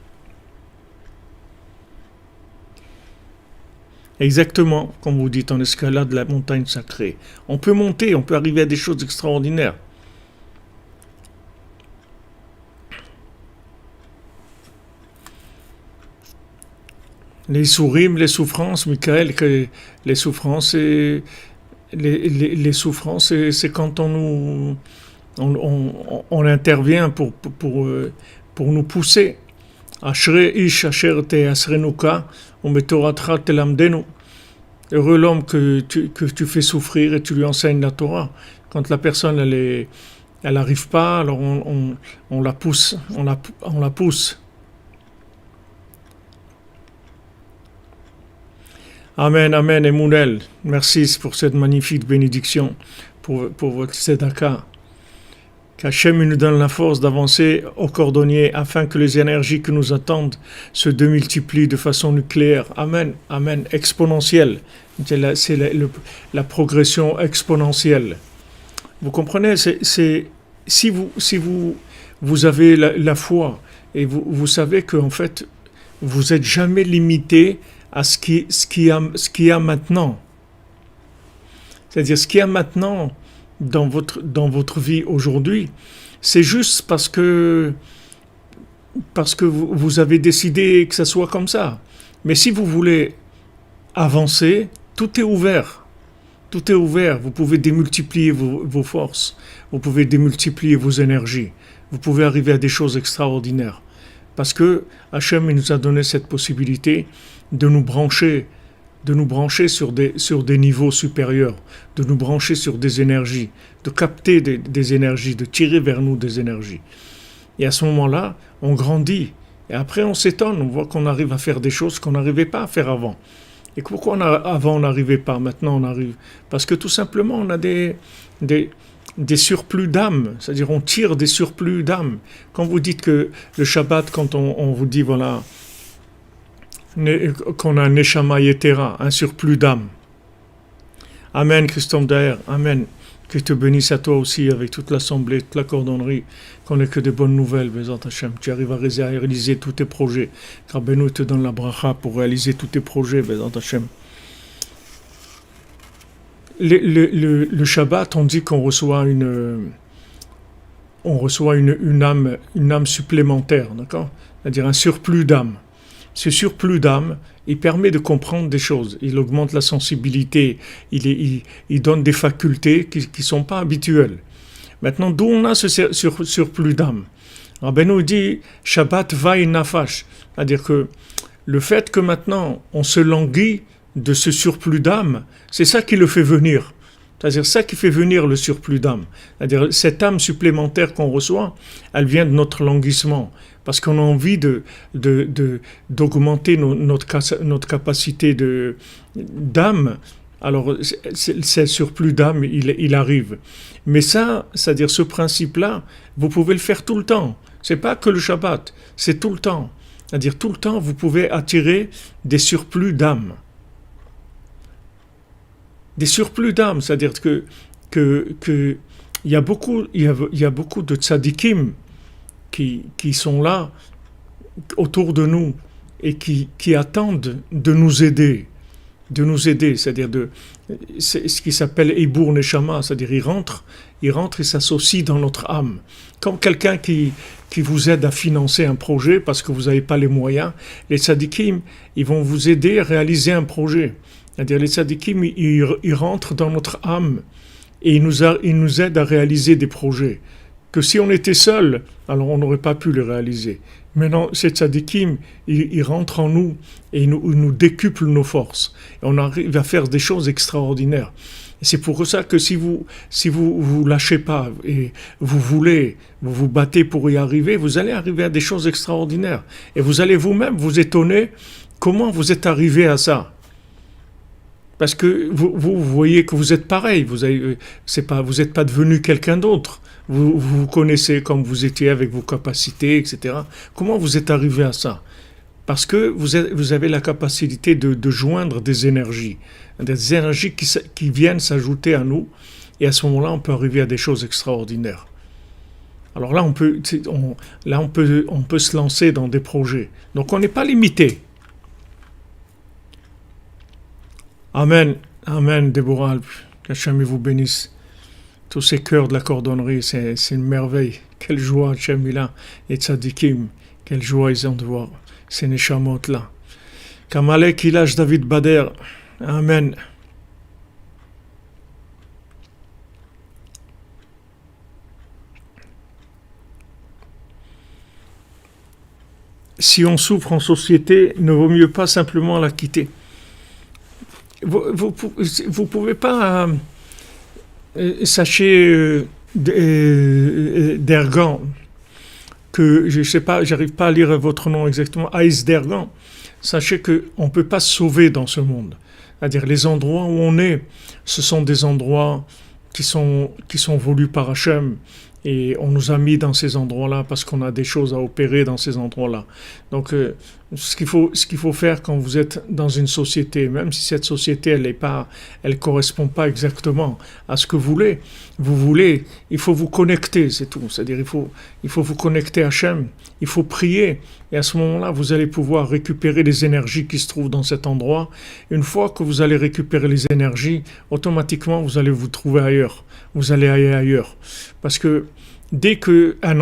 Exactement, comme vous dites, en escalade la montagne sacrée. On peut monter, on peut arriver à des choses extraordinaires. Les sourim, les souffrances, Michael, les souffrances, les souffrances, c'est quand on intervient pour nous pousser. Ashrei ish asher te'asrenuka umetoratra telamdenu. Heureux l'homme que tu fais souffrir et tu lui enseignes la Torah. Quand la personne elle n'arrive pas, alors on la pousse, on la pousse. Amen, amen, Emunel. Merci pour cette magnifique bénédiction, pour votre tzedaka. Qu'Hachem nous donne la force d'avancer au cordonnier afin que les énergies que nous attendent se démultiplient de façon nucléaire. Amen, amen, exponentielle. C'est la progression exponentielle. Vous comprenez, si vous avez la foi et vous savez qu'en fait, vous n'êtes jamais limité à ce qu'il y a maintenant. C'est-à-dire ce qu'il y a maintenant dans votre vie aujourd'hui, c'est juste parce que vous avez décidé que ça soit comme ça. Mais si vous voulez avancer, tout est ouvert. Tout est ouvert. Vous pouvez démultiplier vos forces. Vous pouvez démultiplier vos énergies. Vous pouvez arriver à des choses extraordinaires. Parce que Hachem nous a donné cette possibilité de nous brancher sur des niveaux supérieurs, de nous brancher sur des énergies, de capter des énergies, de tirer vers nous des énergies. Et à ce moment-là, on grandit. Et après, on s'étonne, on voit qu'on arrive à faire des choses qu'on n'arrivait pas à faire avant. Et pourquoi avant on n'arrivait pas, maintenant on arrive? Parce que tout simplement, on a des surplus d'âme, c'est-à-dire on tire des surplus d'âme. Quand vous dites que le Shabbat, quand on vous dit, voilà, qu'on a un Neshama Yetera, un surplus d'âme. Amen, Christophe Daher, Amen. Que te bénisse à toi aussi, avec toute l'assemblée, toute la cordonnerie, qu'on n'ait que de bonnes nouvelles, Bézant Hachem. Tu arrives à réaliser tous tes projets. Rabbeinu te donne la bracha pour réaliser tous tes projets, Bézant Hachem. Le Shabbat, on dit qu'on reçoit une âme supplémentaire, d'accord? C'est-à-dire un surplus d'âme. Ce surplus d'âme, il permet de comprendre des choses. Il augmente la sensibilité. Il donne des facultés qui ne sont pas habituelles. Maintenant, d'où on a ce surplus d'âme? Rabbeinu dit Shabbat vai nafash. C'est-à-dire que le fait que maintenant on se languit de ce surplus d'âme, c'est ça qui le fait venir. C'est-à-dire ça qui fait venir le surplus d'âme. C'est-à-dire cette âme supplémentaire qu'on reçoit, elle vient de notre languissement. Parce qu'on a envie d'augmenter notre capacité d'âme. Alors, ce surplus d'âme, il arrive. Mais ça, c'est-à-dire ce principe-là, vous pouvez le faire tout le temps. C'est pas que le Shabbat, c'est tout le temps. C'est-à-dire tout le temps, vous pouvez attirer des surplus d'âme. Des surplus d'âme, c'est-à-dire que il y a beaucoup de tzadikim qui sont là autour de nous et qui attendent de nous aider, c'est-à-dire c'est ce qui s'appelle Eibur Neshama, c'est-à-dire il rentre et s'associe dans notre âme. Comme quelqu'un qui vous aide à financer un projet parce que vous n'avez pas les moyens, les tzadikim, ils vont vous aider à réaliser un projet. C'est-à-dire les tzadikim, ils rentrent dans notre âme et ils nous aident à réaliser des projets. Que si on était seul, alors on n'aurait pas pu les réaliser. Maintenant, ces tzadikim, ils rentrent en nous et ils nous décuplent nos forces. Et on arrive à faire des choses extraordinaires. Et c'est pour ça que si vous lâchez pas et vous vous battez pour y arriver, vous allez arriver à des choses extraordinaires. Et vous allez vous-même vous étonner comment vous êtes arrivé à ça. Parce que vous voyez que vous êtes pareil, vous n'êtes pas devenu quelqu'un d'autre. Vous connaissez comme vous étiez avec vos capacités, etc. Comment vous êtes arrivé à ça? Parce que vous avez la capacité de joindre des énergies qui viennent s'ajouter à nous, et à ce moment-là, on peut arriver à des choses extraordinaires. Alors là, on peut se lancer dans des projets. Donc on n'est pas limité. Amen, amen, Déborah, qu'Hachem vous bénisse. Tous ces chœurs de la cordonnerie, c'est une merveille. Quelle joie, Hachem, il a, et tzadikim, quelle joie ils ont de voir ces neshamot-là. Kamalek Ilash David Bader, amen. Si on souffre en société, ne vaut mieux pas simplement la quitter. Vous pouvez pas, sachez, d'Ergan, que je sais pas, j'arrive pas à lire votre nom exactement, Aïs d'Ergan, sachez qu'on ne peut pas se sauver dans ce monde. C'est-à-dire les endroits où on est, ce sont des endroits qui sont voulus par Hachem, et on nous a mis dans ces endroits-là parce qu'on a des choses à opérer dans ces endroits-là. Donc, ce qu'il faut faire quand vous êtes dans une société, même si cette société elle correspond pas exactement à ce que vous voulez, il faut vous connecter, c'est tout. C'est-à-dire il faut vous connecter à Hachem, il faut prier, et à ce moment-là, vous allez pouvoir récupérer les énergies qui se trouvent dans cet endroit. Une fois que vous allez récupérer les énergies, automatiquement, vous allez vous trouver ailleurs. Vous allez aller ailleurs. Parce que dès qu'un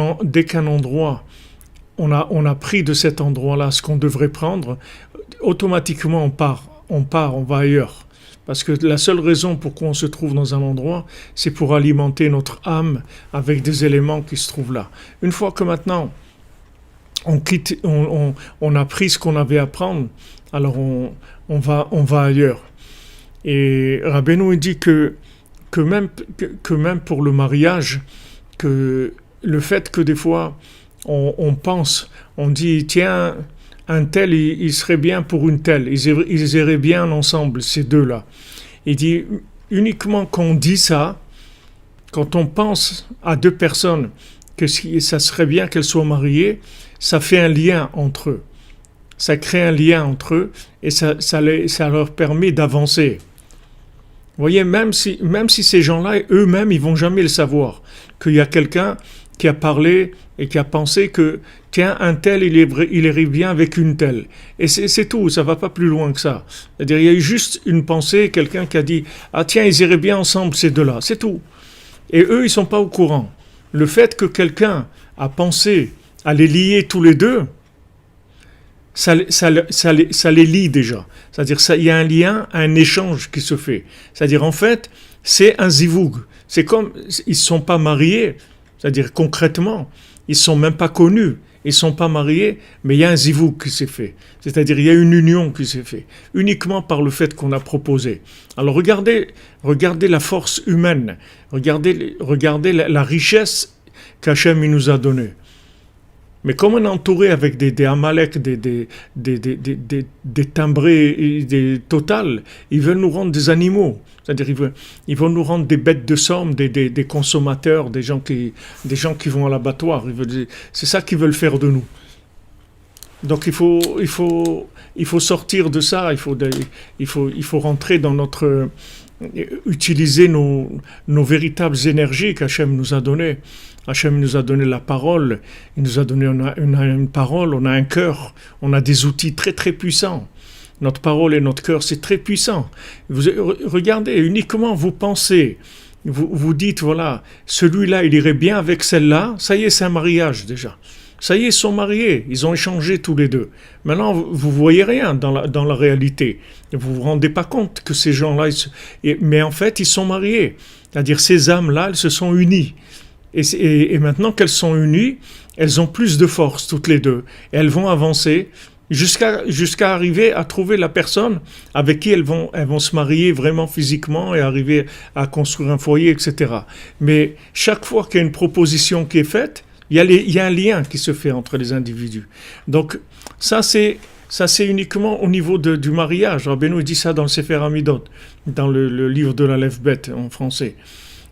endroit, on a pris de cet endroit-là ce qu'on devrait prendre, automatiquement on va ailleurs. Parce que la seule raison pourquoi on se trouve dans un endroit, c'est pour alimenter notre âme avec des éléments qui se trouvent là. Une fois que maintenant on a pris ce qu'on avait à prendre, alors on va ailleurs. Et Rabbeinu dit que même pour le mariage, que le fait que des fois on pense, on dit tiens, un tel il serait bien pour une telle, ils iraient bien ensemble ces deux-là. Il dit uniquement quand on dit ça, quand on pense à deux personnes que ça serait bien qu'elles soient mariées, ça fait un lien entre eux, ça crée un lien entre eux et ça leur permet d'avancer. Vous voyez, même si ces gens-là, eux-mêmes, ils vont jamais le savoir, qu'il y a quelqu'un qui a parlé et qui a pensé que, tiens, un tel, il irait bien avec une telle. Et c'est tout, ça va pas plus loin que ça. C'est-à-dire, il y a eu juste une pensée, quelqu'un qui a dit, ah tiens, ils iraient bien ensemble, ces deux-là, c'est tout. Et eux, ils sont pas au courant. Le fait que quelqu'un a pensé à les lier tous les deux, ça les lie déjà. C'est-à-dire il y a un lien, un échange qui se fait. C'est-à-dire en fait, c'est un zivoug. C'est comme, ils ne sont pas mariés, c'est-à-dire concrètement, ils ne sont même pas connus, ils ne sont pas mariés, mais il y a un zivoug qui s'est fait. C'est-à-dire il y a une union qui s'est faite, uniquement par le fait qu'on a proposé. Alors regardez la force humaine, regardez la richesse qu'Hachem nous a donnée. Mais comme on est entouré avec des Amalek, des timbrés, des totales, ils veulent nous rendre des animaux. C'est-à-dire ils veulent nous rendre des bêtes de somme, des consommateurs, des gens qui vont à l'abattoir. C'est ça qu'ils veulent faire de nous. Donc il faut sortir de ça. Il faut rentrer dans utiliser nos véritables énergies qu'Hachem nous a données. Hachem nous a donné la parole, il nous a donné une parole, on a un cœur, on a des outils très très puissants. Notre parole et notre cœur, c'est très puissant. Regardez, uniquement vous pensez, vous dites, voilà, celui-là, il irait bien avec celle-là, ça y est, c'est un mariage déjà. Ça y est, ils sont mariés, ils ont échangé tous les deux. Maintenant, vous voyez rien dans la réalité. Vous vous rendez pas compte que ces gens-là, mais en fait, ils sont mariés. C'est-à-dire, ces âmes-là, elles se sont unies. Et maintenant qu'elles sont unies, elles ont plus de force toutes les deux. Et elles vont avancer jusqu'à arriver à trouver la personne avec qui elles vont se marier vraiment physiquement et arriver à construire un foyer, etc. Mais chaque fois qu'il y a une proposition qui est faite, il y a un lien qui se fait entre les individus. Donc ça c'est uniquement au niveau du mariage. Rabbeinu dit ça dans le Sefer Amidot, dans le livre de la Lef Bet en français.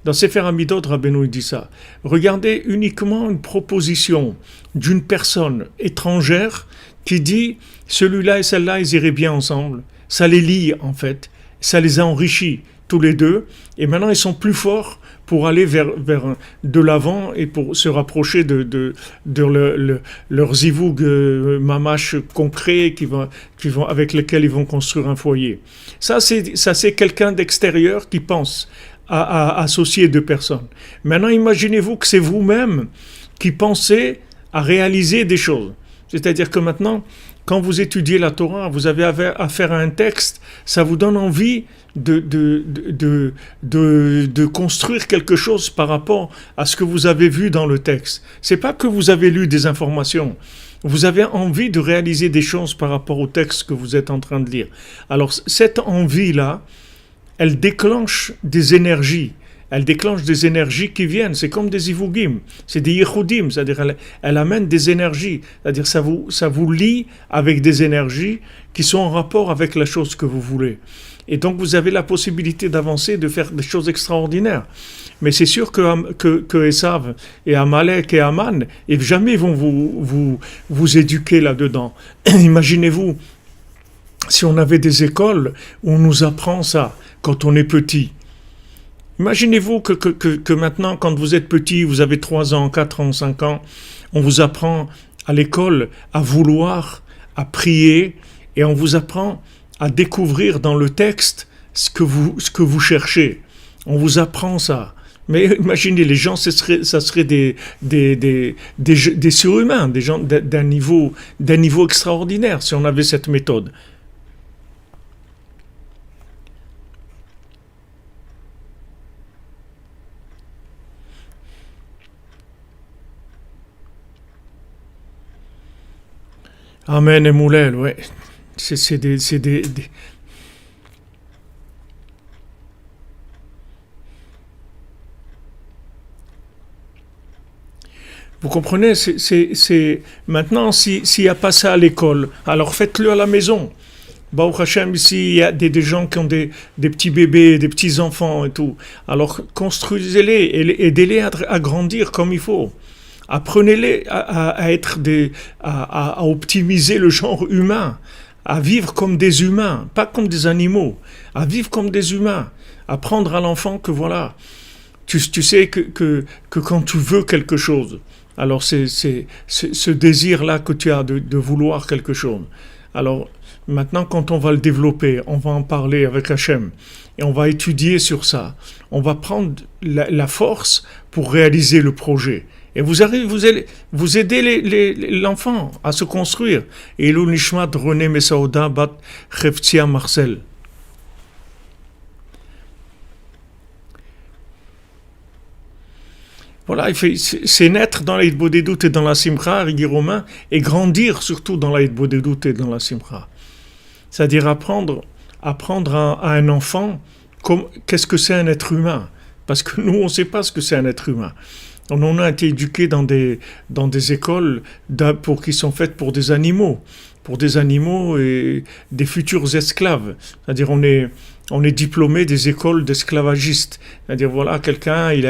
Dans Sefer Amidot, Rabbeinu dit ça. Regardez uniquement une proposition d'une personne étrangère qui dit celui-là et celle-là, ils iraient bien ensemble. Ça les lie en fait. Ça les a enrichis tous les deux. Et maintenant, ils sont plus forts pour aller vers de l'avant et pour se rapprocher de leur zivoug mamash concret avec lequel ils vont construire un foyer. Ça, c'est quelqu'un d'extérieur qui pense à associer deux personnes. Maintenant, imaginez-vous que c'est vous-même qui pensez à réaliser des choses. C'est-à-dire que maintenant, quand vous étudiez la Torah, vous avez affaire à un texte, ça vous donne envie de construire quelque chose par rapport à ce que vous avez vu dans le texte. C'est pas que vous avez lu des informations. Vous avez envie de réaliser des choses par rapport au texte que vous êtes en train de lire. Alors, cette envie-là, elle déclenche des énergies. Elle déclenche des énergies qui viennent. C'est comme des ivugim. C'est des yichudim. C'est-à-dire, elle amène des énergies. C'est-à-dire, ça vous lie avec des énergies qui sont en rapport avec la chose que vous voulez. Et donc, vous avez la possibilité d'avancer, de faire des choses extraordinaires. Mais c'est sûr que Esav et Amalek et Aman, et jamais vont vous éduquer là-dedans. Imaginez-vous, si on avait des écoles où on nous apprend ça quand on est petit. Imaginez-vous que maintenant, quand vous êtes petit, vous avez 3 ans, 4 ans, 5 ans, on vous apprend à l'école à vouloir, à prier, et on vous apprend à découvrir dans le texte ce que vous cherchez. On vous apprend ça. Mais imaginez, les gens, ça serait des surhumains, des gens d'un niveau extraordinaire si on avait cette méthode. Amen et Moulel, ouais. C'est des. Vous comprenez, c'est maintenant, s'il n'y a pas ça à l'école, alors faites-le à la maison. Baruch Hashem, ici, il y a des gens qui ont des petits bébés, des petits enfants et tout. Alors construisez-les et aidez-les à grandir comme il faut. Apprenez-les à optimiser le genre humain, à vivre comme des humains, pas comme des animaux, à vivre comme des humains. Apprendre à l'enfant que voilà, tu sais que quand tu veux quelque chose, alors c'est ce désir-là que tu as de vouloir quelque chose. Alors maintenant, quand on va le développer, on va en parler avec Hachem et on va étudier sur ça. On va prendre la force pour réaliser le projet. Et vous aidez l'enfant à se construire. Et Elul Nishmat René Messaouda Bat Cheftia Marcel. Voilà, c'est naître dans la Hitbodedut et dans la Simcha, Rigi Romain, et grandir surtout dans la Hitbodedut et dans la Simcha. C'est-à-dire apprendre à un enfant qu'est-ce que c'est un être humain. Parce que nous, on ne sait pas ce que c'est un être humain. On a été éduqués dans des écoles qui sont faites pour des animaux et des futurs esclaves. C'est-à-dire on est diplômé des écoles d'esclavagistes. C'est-à-dire voilà, quelqu'un il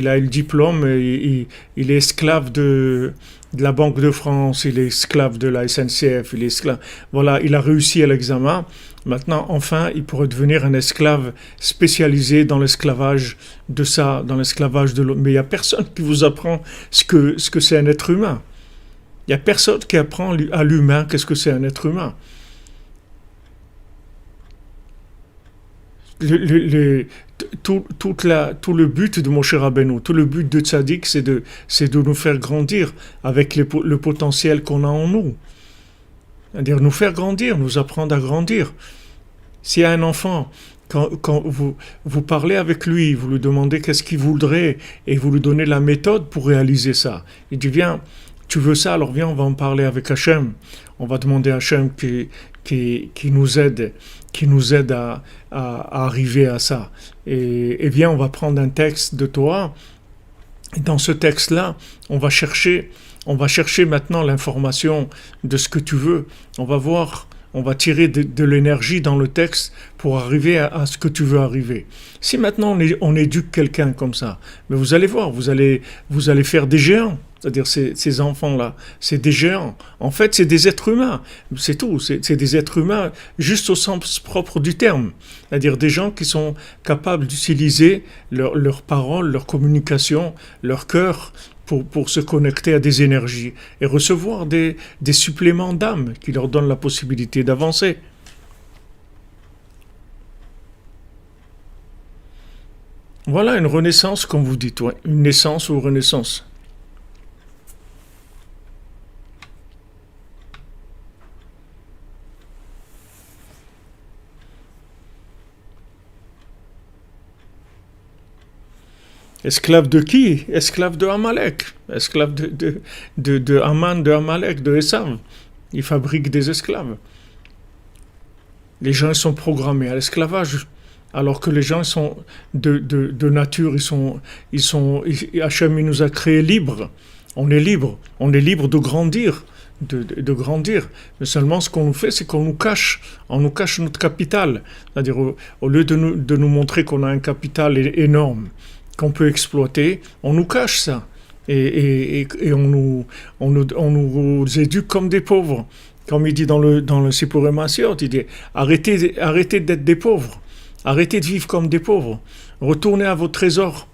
a le diplôme, il est esclave de la Banque de France, il est esclave de la SNCF, il est esclave. Voilà, il a réussi à l'examen. Maintenant, enfin, il pourrait devenir un esclave spécialisé dans l'esclavage de ça, dans l'esclavage de l'autre. Mais il n'y a personne qui vous apprend ce que c'est un être humain. Il n'y a personne qui apprend à l'humain qu'est-ce que c'est un être humain. Tout le but de Moshe Rabbeinu, tout le but de Tzadik, c'est de nous faire grandir avec le potentiel qu'on a en nous. C'est-à-dire nous faire grandir, nous apprendre à grandir. S'il y a un enfant, quand vous parlez avec lui, vous lui demandez qu'est-ce qu'il voudrait et vous lui donnez la méthode pour réaliser ça. Il dit, viens, tu veux ça, alors viens, on va en parler avec Hachem. On va demander à Hachem qui nous aide à arriver à ça. Et viens, on va prendre un texte de Torah. Et dans ce texte-là, on va chercher maintenant l'information de ce que tu veux. On va voir, on va tirer de l'énergie dans le texte pour arriver à ce que tu veux arriver. Si maintenant on éduque quelqu'un comme ça, mais vous allez voir, vous allez faire des géants. C'est-à-dire ces enfants-là, c'est des géants. En fait, c'est des êtres humains. C'est tout. C'est des êtres humains juste au sens propre du terme. C'est-à-dire des gens qui sont capables d'utiliser leurs paroles, leur communication, leur cœur pour se connecter à des énergies et recevoir des suppléments d'âme qui leur donnent la possibilité d'avancer. Voilà une renaissance, comme vous dites, ouais. Une naissance ou renaissance. Esclave de qui? Esclave de Amalek. Esclave de Haman, de Amalek, de Esav. Ils fabriquent des esclaves. Les gens sont programmés à l'esclavage. Alors que les gens sont de nature, Hachem nous a créés libres. On est libre. On est libre de grandir. De grandir. Mais seulement ce qu'on nous fait, c'est qu'on nous cache. On nous cache notre capital. C'est-à-dire, au lieu de nous montrer qu'on a un capital énorme, qu'on peut exploiter, on nous cache ça. Et on nous éduque comme des pauvres. Comme il dit dans le Sipurim Maasiot, il dit arrêtez d'être des pauvres. Arrêtez de vivre comme des pauvres. Retournez à vos trésors.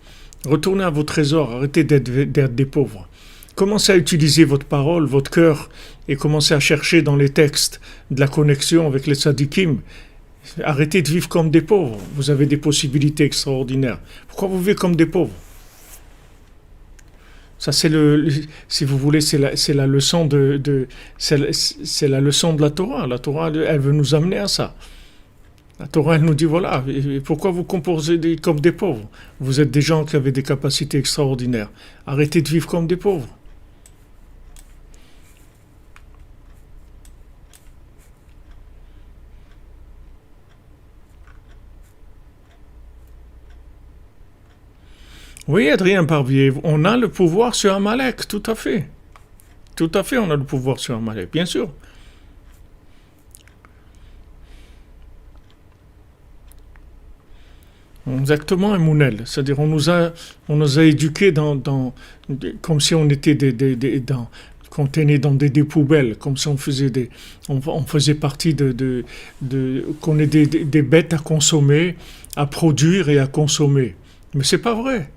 Retournez à vos trésors. Arrêtez d'être des pauvres. Commencez à utiliser votre parole, votre cœur, et commencez à chercher dans les textes de la connexion avec les tzadikim. Arrêtez de vivre comme des pauvres. Vous avez des possibilités extraordinaires. Pourquoi vous vivez comme des pauvres? Ça, si vous voulez, c'est la leçon c'est la leçon de la Torah. La Torah, elle veut nous amener à ça. La Torah, elle nous dit, voilà, pourquoi vous composez comme des pauvres? Vous êtes des gens qui avaient des capacités extraordinaires. Arrêtez de vivre comme des pauvres. Oui, Adrien Barbier, on a le pouvoir sur Amalek, tout à fait. Tout à fait, on a le pouvoir sur Amalek, bien sûr. Exactement, Emounel. C'est-à-dire, on nous a éduqués comme si on était contenus dans des poubelles, comme si on faisait partie qu'on est des bêtes à consommer, à produire et à consommer. Mais c'est pas vrai.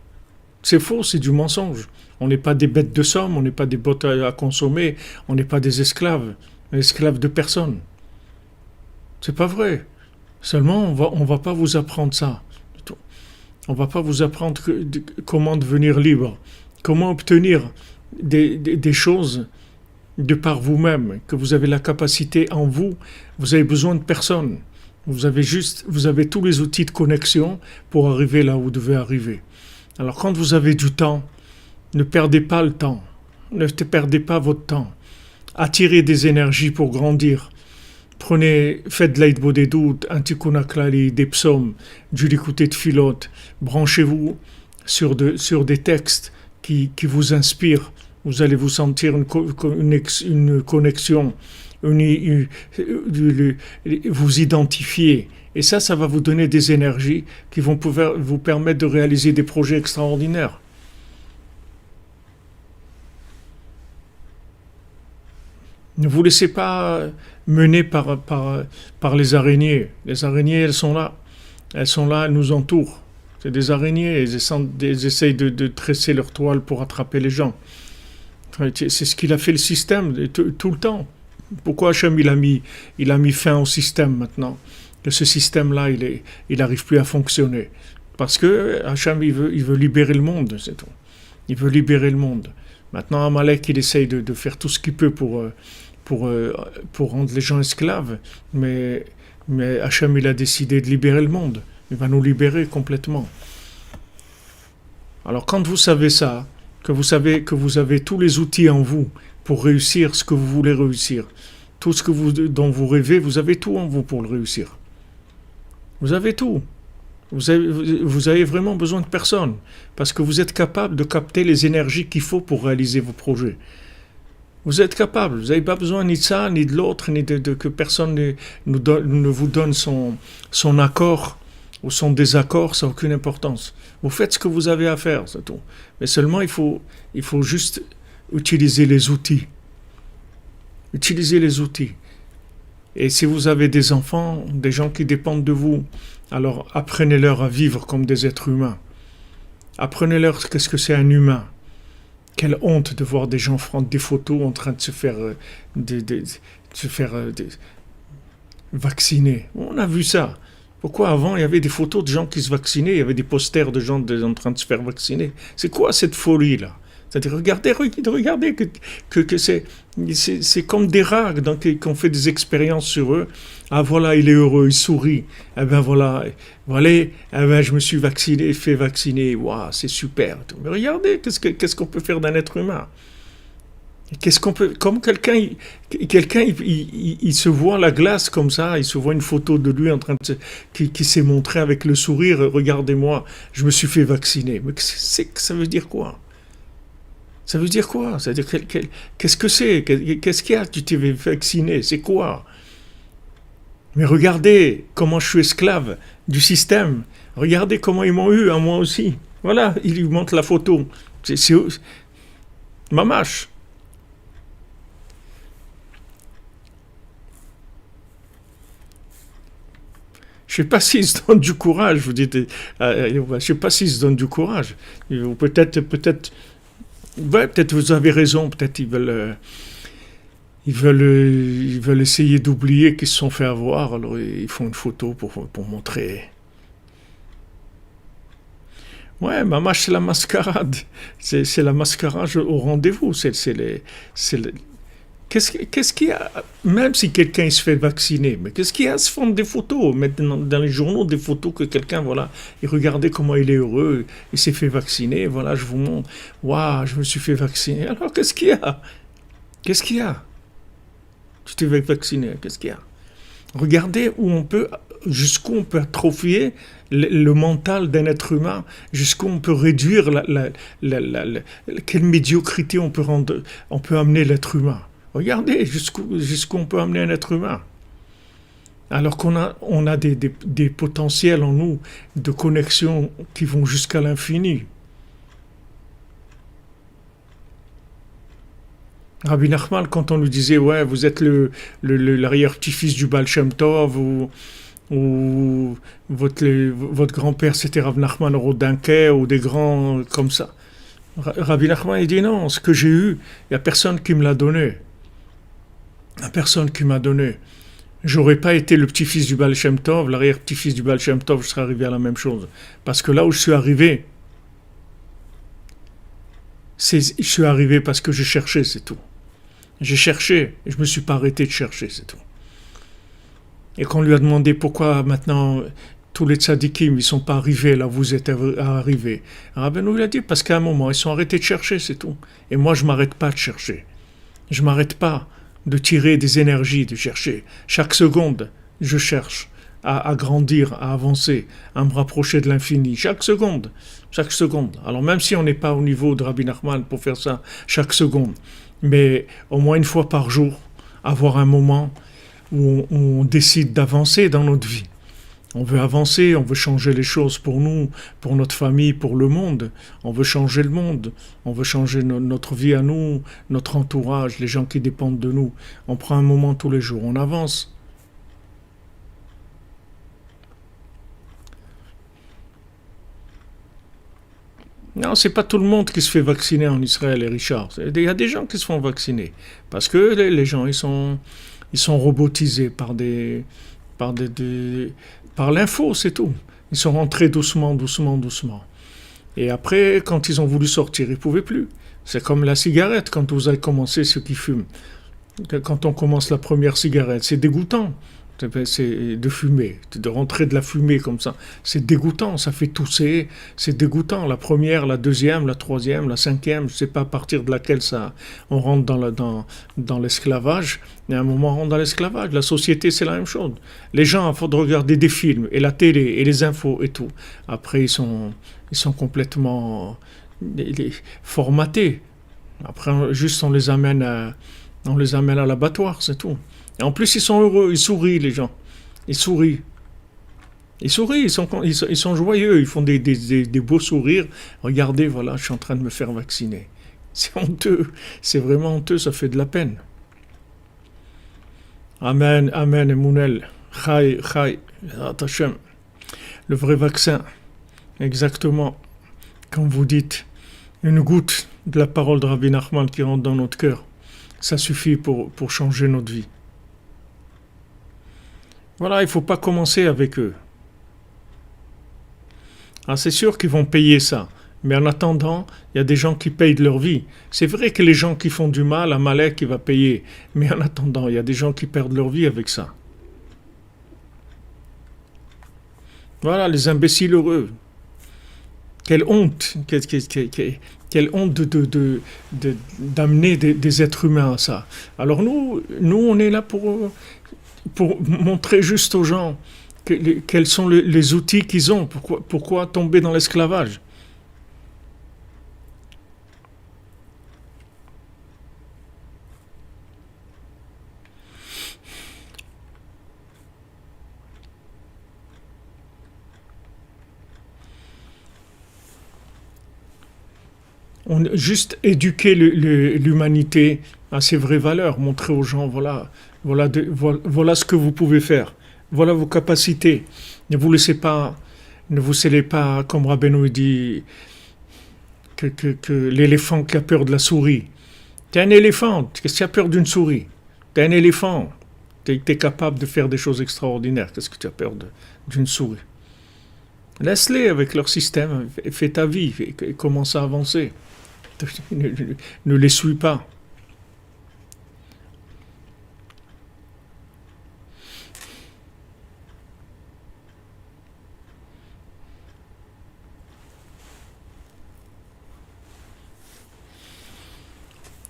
C'est faux, c'est du mensonge. On n'est pas des bêtes de somme, on n'est pas des bêtes à consommer, on n'est pas des esclaves de personne. C'est pas vrai. Seulement, on va pas vous apprendre ça. On va pas vous apprendre comment devenir libre, comment obtenir des choses de par vous-même, que vous avez la capacité en vous, vous avez besoin de personne. Vous avez tous les outils de connexion pour arriver là où vous devez arriver. Alors quand vous avez du temps, ne perdez pas le temps, ne perdez pas votre temps. Attirez des énergies pour grandir. Faites de l'aïd-bodédout, un tikkun haklali, des psaumes, du likuté de filote. Branchez-vous sur des textes qui vous inspirent. Vous allez vous sentir une connexion, vous identifier. Et ça va vous donner des énergies qui vont pouvoir vous permettre de réaliser des projets extraordinaires. Ne vous laissez pas mener par les araignées. Les araignées, elles sont là. Elles sont là, elles nous entourent. C'est des araignées, elles essayent de tresser leur toile pour attraper les gens. C'est ce qu'il a fait le système tout le temps. Pourquoi Hachem il a mis fin au système maintenant? Que ce système-là, il n'arrive plus à fonctionner. Parce que Hachem, il veut libérer le monde, c'est tout. Il veut libérer le monde. Maintenant, Amalek, il essaye de faire tout ce qu'il peut pour rendre les gens esclaves. Mais Hachem, il a décidé de libérer le monde. Il va nous libérer complètement. Alors, quand vous savez ça, que vous savez que vous avez tous les outils en vous pour réussir ce que vous voulez réussir. Tout ce dont vous rêvez, vous avez tout en vous pour le réussir. Vous avez tout. Vous avez vraiment besoin de personne parce que vous êtes capable de capter les énergies qu'il faut pour réaliser vos projets. Vous êtes capable, vous n'avez pas besoin ni de ça, ni de l'autre, ni de que personne ne vous donne son accord ou son désaccord, ça n'a aucune importance. Vous faites ce que vous avez à faire, c'est tout. Mais seulement il faut juste utiliser les outils. Utilisez les outils. Et si vous avez des enfants, des gens qui dépendent de vous, alors apprenez-leur à vivre comme des êtres humains. Apprenez-leur qu'est-ce que c'est un humain. Quelle honte de voir des gens prendre des photos en train de se faire, vacciner. On a vu ça. Pourquoi avant il y avait des photos de gens qui se vaccinaient, il y avait des posters de gens en train de se faire vacciner. C'est quoi cette folie-là? C'est-à-dire, regardez que c'est comme des rats qu'on fait des expériences sur eux. Ah voilà, il est heureux, il sourit. Eh ben voilà, eh ben je me suis fait vacciner. Waouh, c'est super. Mais regardez, qu'est-ce qu'on peut faire d'un être humain? Qu'est-ce qu'on peut, comme quelqu'un il se voit à la glace comme ça, il se voit une photo de lui en train de qui s'est montré avec le sourire. Regardez-moi, je me suis fait vacciner. Mais ça veut dire quoi? Ça veut dire quoi? C'est-à-dire, qu'est-ce que c'est? Qu'est-ce qu'il y a? Tu t'es vacciné? C'est quoi? Mais regardez comment je suis esclave du système. Regardez comment ils m'ont eu, à moi aussi. Voilà, il lui montre la photo. C'est mamache. Je ne sais pas s'ils se donnent du courage, vous dites. Je ne sais pas s'ils se donnent du courage. Ou peut-être vous avez raison, peut-être ils veulent essayer d'oublier qu'ils se sont fait avoir, alors ils font une photo pour montrer. Ouais, mamache, c'est la mascarade. C'est la mascarade au rendez-vous. Qu'est-ce qu'il y a, même si quelqu'un se fait vacciner, mais qu'est-ce qu'il y a à se prendre des photos, mettre dans les journaux des photos que quelqu'un, voilà, et regardez comment il est heureux, il s'est fait vacciner, voilà, je vous montre, waouh, je me suis fait vacciner. Alors, qu'est-ce qu'il y a? Qu'est-ce qu'il y a? Tu t'es fait vacciner, qu'est-ce qu'il y a? Regardez jusqu'où on peut atrophier le mental d'un être humain, jusqu'où on peut réduire quelle médiocrité on peut amener l'être humain. Regardez jusqu'où on peut amener un être humain. Alors qu'on a des potentiels en nous de connexion qui vont jusqu'à l'infini. Rabbi Nachman, quand on nous disait, ouais, vous êtes l'arrière-petit-fils du Baal Shem Tov, ou votre grand-père c'était Rav Nachman Rodinke, ou des grands comme ça. Rabbi Nachman, il dit non, ce que j'ai eu, il n'y a personne qui me l'a donné. Il n'y a personne qui m'a donné. J'aurais pas été le petit-fils du Baal Shem Tov, l'arrière-petit-fils du Baal Shem Tov, je serais arrivé à la même chose. Parce que là où je suis arrivé, je suis arrivé parce que j'ai cherché, c'est tout. J'ai cherché, et je ne me suis pas arrêté de chercher, c'est tout. Et quand on lui a demandé pourquoi maintenant tous les tzadikim, ils ne sont pas arrivés là où vous êtes arrivés, Rabbeinu il a dit parce qu'à un moment, ils sont arrêtés de chercher, c'est tout. Et moi, je ne m'arrête pas de chercher. Je ne m'arrête pas de tirer des énergies, de chercher. Chaque seconde, je cherche à grandir, à avancer, à me rapprocher de l'infini. Chaque seconde. Alors même si on n'est pas au niveau de Rabbi Nachman pour faire ça chaque seconde, mais au moins une fois par jour, avoir un moment où on décide d'avancer dans notre vie. On veut avancer, on veut changer les choses pour nous, pour notre famille, pour le monde. On veut changer le monde, on veut changer notre vie à nous, notre entourage, les gens qui dépendent de nous. On prend un moment tous les jours, on avance. Non, c'est pas tout le monde qui se fait vacciner en Israël, et Richard. Il y a des gens qui se font vacciner parce que les gens ils sont robotisés par l'info, c'est tout. Ils sont rentrés doucement. Et après, quand ils ont voulu sortir, ils ne pouvaient plus. C'est comme la cigarette, quand vous avez commencé, ceux qui fument. Quand on commence la première cigarette, c'est dégoûtant. C'est de fumer, de rentrer de la fumée comme ça. C'est dégoûtant, ça fait tousser, c'est dégoûtant. La première, la deuxième, la troisième, la cinquième, je ne sais pas à partir de laquelle on rentre dans l'esclavage. Et à un moment, on rentre dans l'esclavage. La société, c'est la même chose. Les gens, à force de regarder des films, et la télé, et les infos, et tout. Après, ils sont complètement formatés. Après, juste on les amène à l'abattoir, c'est tout. Et en plus, ils sont heureux, ils sourient, les gens. Ils sourient. Ils sont joyeux, ils font des beaux sourires. Regardez, voilà, je suis en train de me faire vacciner. C'est honteux, c'est vraiment honteux, ça fait de la peine. Amen, amen, Emounel. Chai, chai, Hashem. Le vrai vaccin, exactement, comme vous dites, une goutte de la parole de Rabbi Nachman qui rentre dans notre cœur, ça suffit pour changer notre vie. Voilà, il ne faut pas commencer avec eux. Ah, c'est sûr qu'ils vont payer ça. Mais en attendant, il y a des gens qui payent de leur vie. C'est vrai que les gens qui font du mal, Amalek, il va payer. Mais en attendant, il y a des gens qui perdent leur vie avec ça. Voilà, les imbéciles heureux. Quelle honte, quelle honte d'amener des êtres humains à ça. Alors nous, on est là pour montrer juste aux gens quels sont les outils qu'ils ont. Pourquoi tomber dans l'esclavage? On juste éduquer l'humanité à ses vraies valeurs, montrer aux gens, voilà ce que vous pouvez faire, voilà vos capacités. Ne vous cédez pas, comme Rabbeinu dit, que l'éléphant qui a peur de la souris. T'es un éléphant, qu'est-ce que tu as peur d'une souris? T'es un éléphant, t'es capable de faire des choses extraordinaires, qu'est-ce que tu as peur d'une souris? Laisse-les avec leur système, fais ta vie, et commence à avancer. Ne les suis pas.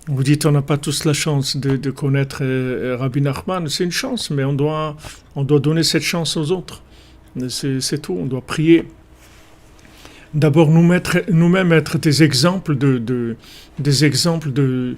Vous dites on n'a pas tous la chance de connaître Rabbi Nachman, c'est une chance, mais on doit donner cette chance aux autres. C'est tout, on doit prier. D'abord nous-mêmes être des exemples des exemples de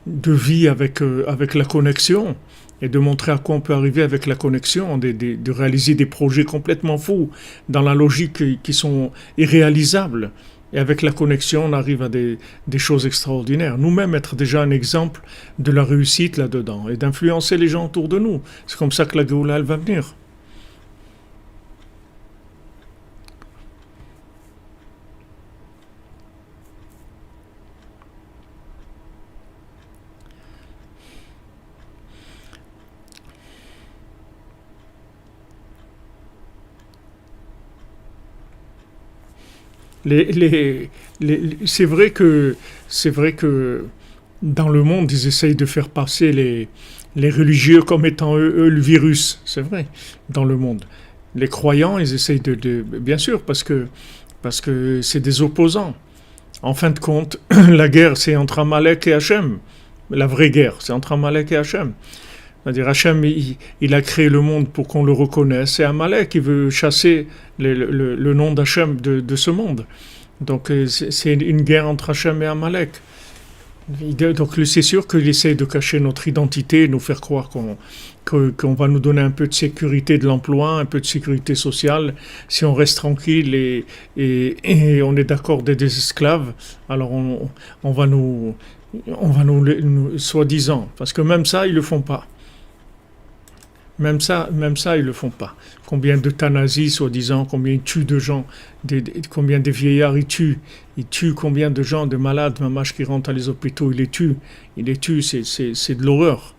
vie avec la connexion et de montrer à quoi on peut arriver avec la connexion, de réaliser des projets complètement fous dans la logique qui sont irréalisables. Et avec la connexion, on arrive à des choses extraordinaires. Nous-mêmes être déjà un exemple de la réussite là-dedans et d'influencer les gens autour de nous. C'est comme ça que la Géoula, elle va venir. C'est vrai que dans le monde, ils essayent de faire passer les religieux comme étant eux le virus. C'est vrai, dans le monde. Les croyants, ils essayent bien sûr, parce que c'est des opposants. En fin de compte, la guerre, c'est entre Amalek et Hachem. La vraie guerre, c'est entre Amalek et Hachem. C'est-à-dire Hachem, il a créé le monde pour qu'on le reconnaisse. Et Amalek, il veut chasser le nom d'Hachem de ce monde. Donc c'est une guerre entre Hachem et Amalek. Donc c'est sûr qu'il essaie de cacher notre identité, nous faire croire qu'on va nous donner un peu de sécurité de l'emploi, un peu de sécurité sociale. Si on reste tranquille et on est d'accord d'être des esclaves, alors on va nous soi-disant, parce que même ça, ils le font pas. Même ça, ils le font pas. Combien d'euthanasie, soi-disant, combien ils tuent de gens, combien de vieillards ils tuent combien de gens, de malades, mamaches qui rentrent à les hôpitaux, ils les tuent, c'est de l'horreur.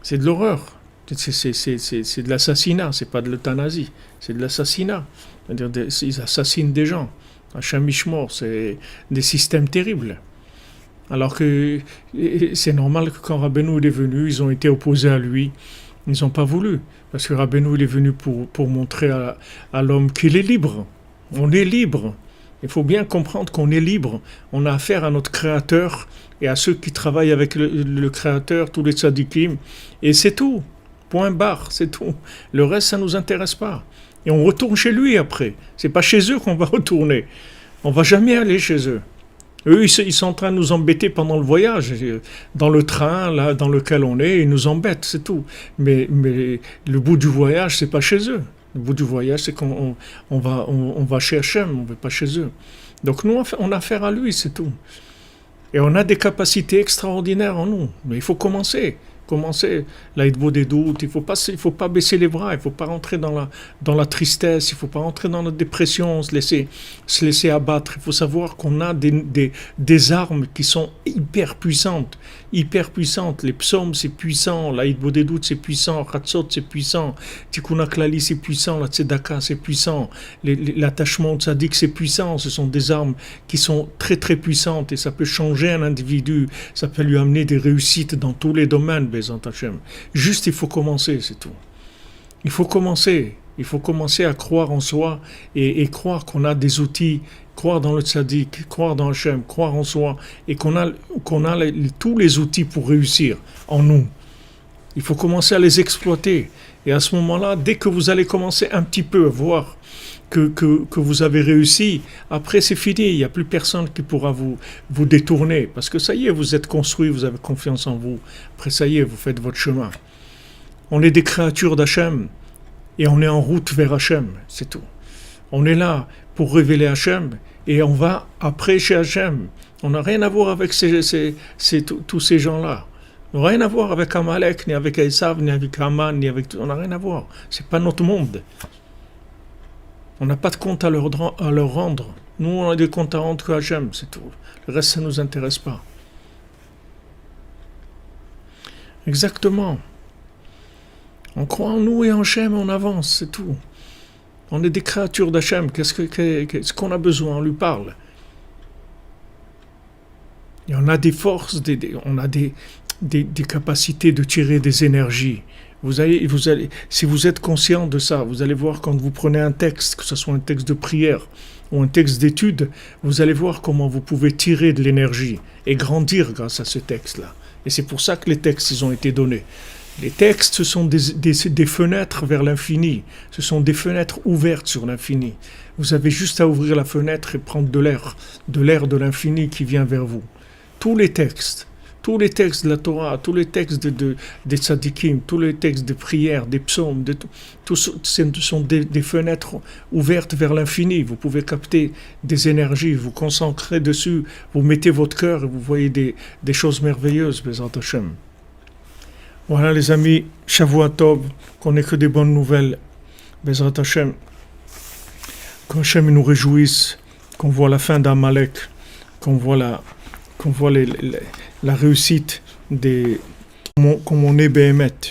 C'est de l'horreur. C'est de l'assassinat, c'est pas de l'euthanasie, c'est de l'assassinat. C'est-à-dire, ils assassinent des gens. Hachem Ishmor, c'est des systèmes terribles. Alors que c'est normal que quand Rabbeinu est venu, ils ont été opposés à lui. Ils n'ont pas voulu. Parce que Rabbeinu, il est venu pour montrer à l'homme qu'il est libre. On est libre. Il faut bien comprendre qu'on est libre. On a affaire à notre Créateur et à ceux qui travaillent avec le Créateur, tous les tzadikim. Et c'est tout. Point barre, c'est tout. Le reste, ça ne nous intéresse pas. Et on retourne chez lui après. C'est pas chez eux qu'on va retourner. On va jamais aller chez eux. Eux, ils sont en train de nous embêter pendant le voyage. Dans le train là, dans lequel on est, ils nous embêtent, c'est tout. Mais le bout du voyage, c'est pas chez eux. Le bout du voyage, c'est qu'on va chez Hachem, on ne va pas chez eux. Donc nous, on a affaire à lui, c'est tout. Et on a des capacités extraordinaires en nous. Mais il faut commencer. L'aïdbo des doutes, il faut pas baisser les bras, il ne faut pas rentrer dans la tristesse, il ne faut pas rentrer dans la dépression, se laisser abattre. Il faut savoir qu'on a des armes qui sont hyper puissantes. Les psaumes, c'est puissant, l'aïdbo des doutes, c'est puissant, Chatzot, c'est puissant, Tikkun HaKlali, c'est puissant, la Tzedaka, c'est puissant, l'attachement au tzaddik, c'est puissant. Ce sont des armes qui sont très très puissantes et ça peut changer un individu, ça peut lui amener des réussites dans tous les domaines. Juste, il faut commencer, c'est tout. Il faut commencer à croire en soi et croire qu'on a des outils, croire dans le tzaddik, croire dans Hachem, croire en soi et qu'on a tous les outils pour réussir en nous. Il faut commencer à les exploiter. Et à ce moment-là, dès que vous allez commencer un petit peu à voir que vous avez réussi, après c'est fini, il n'y a plus personne qui pourra vous détourner, parce que ça y est, vous êtes construit, vous avez confiance en vous, après ça y est, vous faites votre chemin. On est des créatures d'Hachem, et on est en route vers Hachem, c'est tout. On est là pour révéler Hachem, et on va après chez Hachem. On n'a rien à voir avec tous ces gens-là. On n'a rien à voir avec Amalek, ni avec Esav, ni avec Haman, on n'a rien à voir. C'est pas notre monde. On n'a pas de compte à leur rendre. Nous, on a des comptes à rendre que Hachem, c'est tout. Le reste, ça ne nous intéresse pas. Exactement. On croit en nous et en Hachem, on avance, c'est tout. On est des créatures d'Hachem. Qu'est-ce qu'on a besoin? On lui parle. Et on a des forces, on a des capacités de tirer des énergies. Si vous êtes conscient de ça, vous allez voir quand vous prenez un texte, que ce soit un texte de prière ou un texte d'étude, vous allez voir comment vous pouvez tirer de l'énergie et grandir grâce à ce texte-là. Et c'est pour ça que les textes, ils ont été donnés. Les textes, ce sont des fenêtres vers l'infini. Ce sont des fenêtres ouvertes sur l'infini. Vous avez juste à ouvrir la fenêtre et prendre de l'air de l'infini qui vient vers vous. Tous les textes de la Torah, tous les textes des tzadikim, tous les textes de prière, des psaumes, ce sont des fenêtres ouvertes vers l'infini. Vous pouvez capter des énergies, vous concentrer dessus, vous mettez votre cœur et vous voyez des choses merveilleuses, Bezrat Hashem. Voilà les amis, Shavua Tov, qu'on n'ait que des bonnes nouvelles, Bezrat Hashem. Qu'Hachem nous réjouisse, qu'on voit la fin d'Amalek, qu'on voit la réussite comme on est Béhémet.